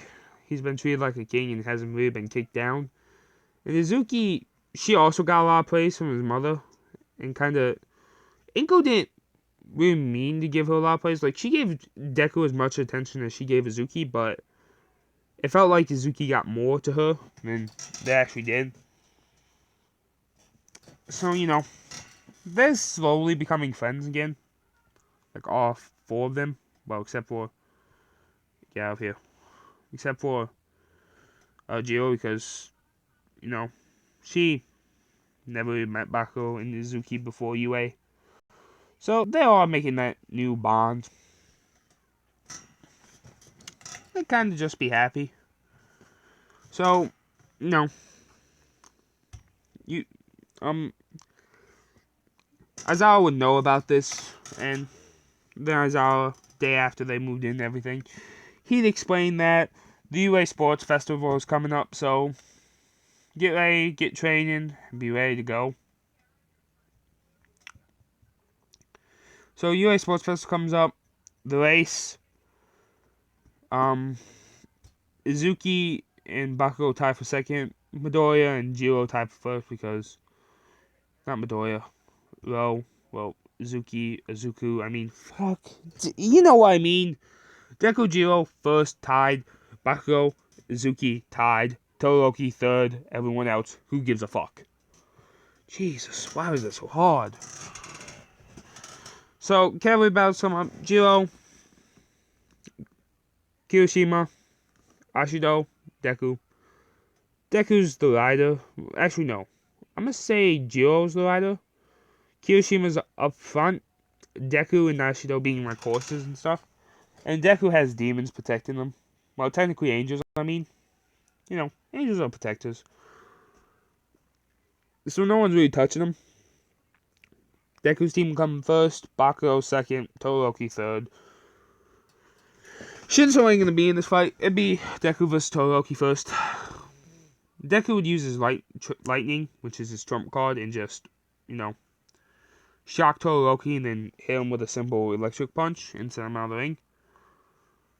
he's been treated like a king and hasn't really been kicked down. And Izuki, she also got a lot of praise from his mother, and kind of, Inko didn't really mean to give her a lot of praise. Like, she gave Deku as much attention as she gave Izuki, but it felt like Izuki got more to her than they actually did. So, you know, they're slowly becoming friends again. Like, all 4 of them. Well, except for, get out of here. Except for Jiro, because, you know, she never really met Bakugo and Izuki before UA. So, they are making that new bond. They kind of just be happy. So, you know, Aizawa would know about this, and then Aizawa, day after they moved in and everything, he'd explain that the UA Sports Festival is coming up, so get ready, get training, and be ready to go. So UA Sports Festival comes up, the race, Izuki and Bakugo tie for second, Midoriya and Jiro tie for first, because, not Midoriya, well, Izuku, I mean, fuck, you know what I mean. Deku, Jiro first tied, Bakugo, Izuki tied, Todoroki third, everyone else, who gives a fuck? Jesus, why was that so hard? So, cavalry battles come up, Jiro, Kirishima, Ashido, Deku. Deku's the rider. Actually, no. I'm gonna say Jiro's the rider. Kirishima's up front. Deku and Ashido being like horses and stuff. And Deku has demons protecting them. Well, technically angels, I mean. Angels are protectors. So no one's really touching them. Deku's team coming first, Bakugo second, Todoroki third. Shinso ain't gonna be in this fight. It'd be Deku versus Todoroki first. Deku would use his lightning, which is his trump card, and just, shock Todoroki and then hit him with a simple electric punch and send him out of the ring.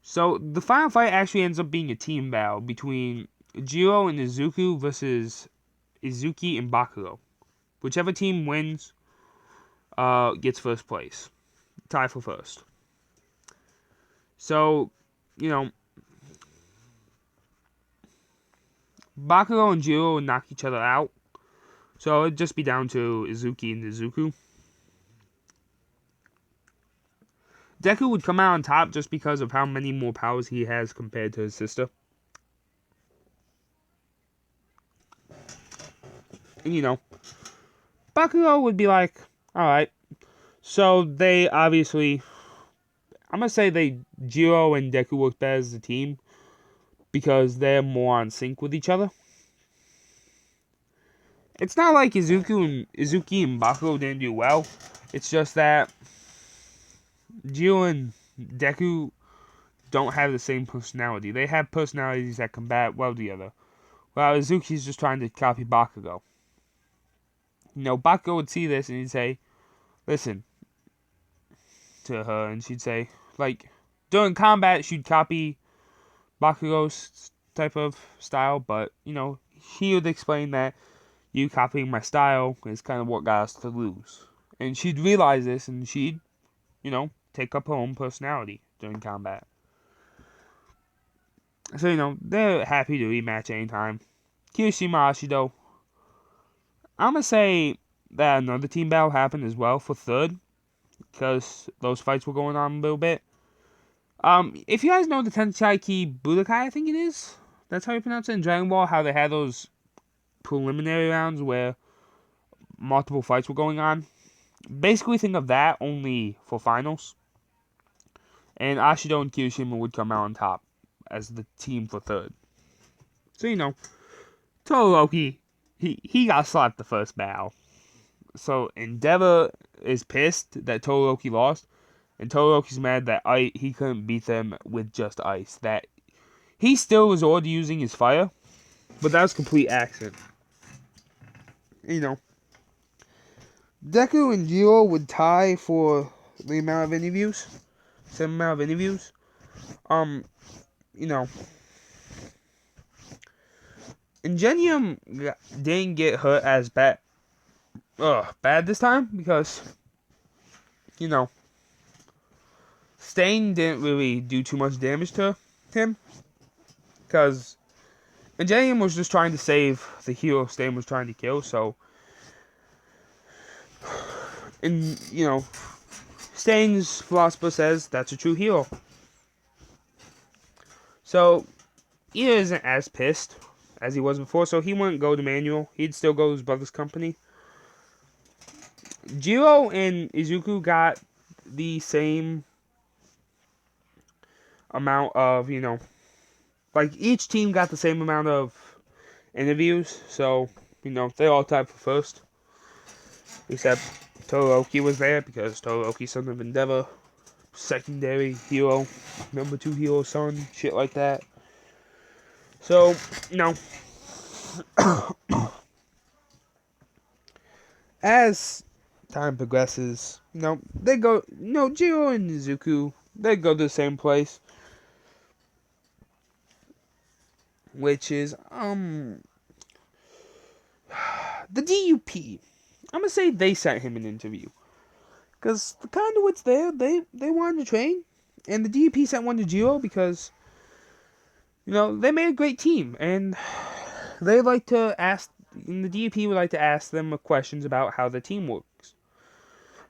So the final fight actually ends up being a team battle between Jiro and Izuku versus Izuki and Bakugo. Whichever team wins gets first place. Tie for first. So, Bakugo and Jiro would knock each other out. So it'd just be down to Izuki and Izuku. Deku would come out on top just because of how many more powers he has compared to his sister. And Bakugo would be like, alright. So they obviously, I'm going to say Jiro and Deku work better as a team because they're more on sync with each other. It's not like Izuki and Bakugo didn't do well. It's just that Jiro and Deku don't have the same personality. They have personalities that combat well together. While Izuki's just trying to copy Bakugo. Bakugo would see this and he'd say, listen to her, and she'd say, during combat, she'd copy Bakugo's type of style, but, he would explain that you copying my style is kind of what got us to lose. And she'd realize this, and she'd, take up her own personality during combat. So, they're happy to rematch anytime. Kirishima Ashido, I'm going to say that another team battle happened as well for third, because those fights were going on a little bit. If you guys know the Tensaiki Budokai, I think it is, that's how you pronounce it in Dragon Ball, how they had those preliminary rounds where multiple fights were going on. Basically think of that, only for finals. And Ashido and Kirishima would come out on top as the team for third. So, Todoroki, he got slapped the first battle. So, Endeavor is pissed that Todoroki lost. And Todoroki's mad that he couldn't beat them with just ice. That he still was already using his fire. But that was complete accident. Deku and Jiro would tie for the amount of interviews. Same amount of interviews. Ingenium didn't get hurt as bad this time because, Stain didn't really do too much damage to him because Ingenium was just trying to save the hero Stain was trying to kill, so, and, Stain's philosopher says that's a true hero. So, he isn't as pissed as he was before, so he wouldn't go to manual. He'd still go to his brother's company. Jiro and Izuku got the same amount of, each team got the same amount of interviews, so, they all tied for first. Except Todoroki was there because Todoroki's son of Endeavor, secondary hero, number 2 hero son, shit like that. So, as time progresses, they go, Jiro and Izuku, they go to the same place, which is, the DUP. I'm gonna say they sent him an interview, because the conduits there, they wanted to train, and the DUP sent one to Jiro because, they made a great team, and they like to ask, and the DUP would like to ask them questions about how the team works.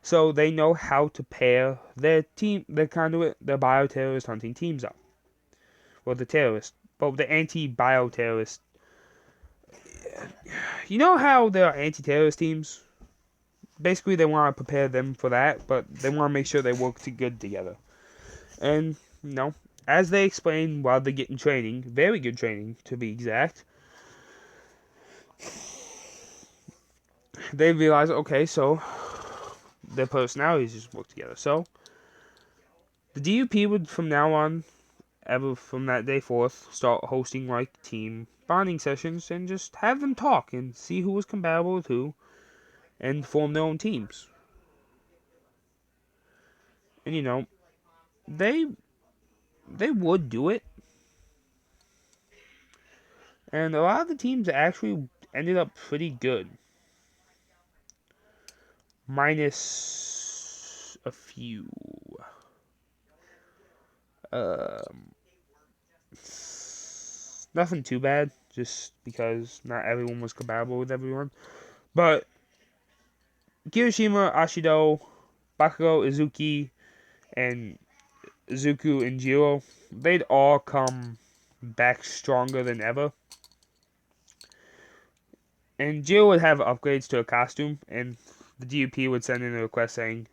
So they know how to pair their conduit, their bioterrorist hunting teams up. Well, the terrorist but the anti-bioterrorist. You know how there are anti-terrorist teams? Basically, they want to prepare them for that, but they want to make sure they work good together. And, as they explain while they're getting training, very good training to be exact, they realize, okay, so their personalities just work together. So, the DUP would, from now on, ever from that day forth, start hosting, like, team bonding sessions and just have them talk and see who was compatible with who and form their own teams. And, they would do it. And a lot of the teams actually ended up pretty good. Minus a few. Nothing too bad, just because not everyone was compatible with everyone. But Kirishima, Ashido, Bakugo, Izuki, and Izuku and Jiro, they'd all come back stronger than ever. And Jiro would have upgrades to a costume, and the DUP would send in a request saying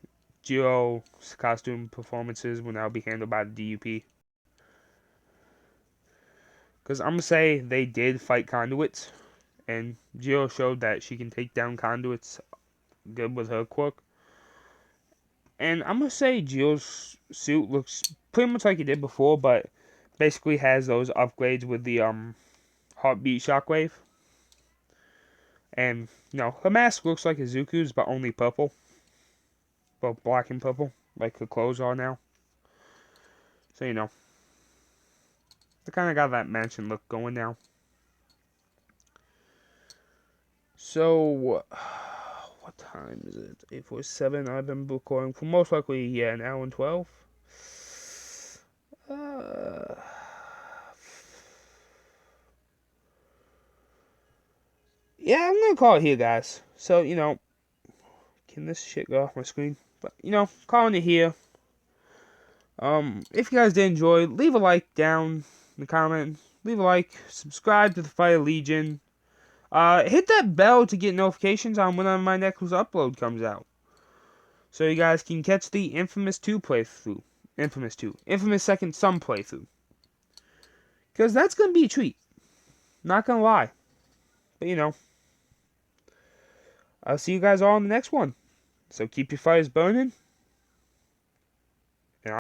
Jiro's costume performances will now be handled by the DUP. Because I'm going to say they did fight conduits, and Jiro showed that she can take down conduits good with her quirk. And I'm going to say Jiro's suit looks pretty much like it did before, but basically has those upgrades with the heartbeat shockwave. And, her mask looks like Izuku's, but only purple. Well, black and purple, like her clothes are now. So, they kind of got that mansion look going now. So, what time is it? 8:47. I've been recording for most likely, an hour and 12. Yeah, I'm gonna call it here, guys. So, can this shit go off my screen? But, calling it here. If you guys did enjoy, leave a like down in the comment. Leave a like. Subscribe to the Fire Legion. Hit that bell to get notifications on when my next upload comes out. So you guys can catch the Infamous 2 playthrough. Infamous Second Son playthrough. Because that's going to be a treat. Not going to lie. But, I'll see you guys all in the next one. So keep your fires burning.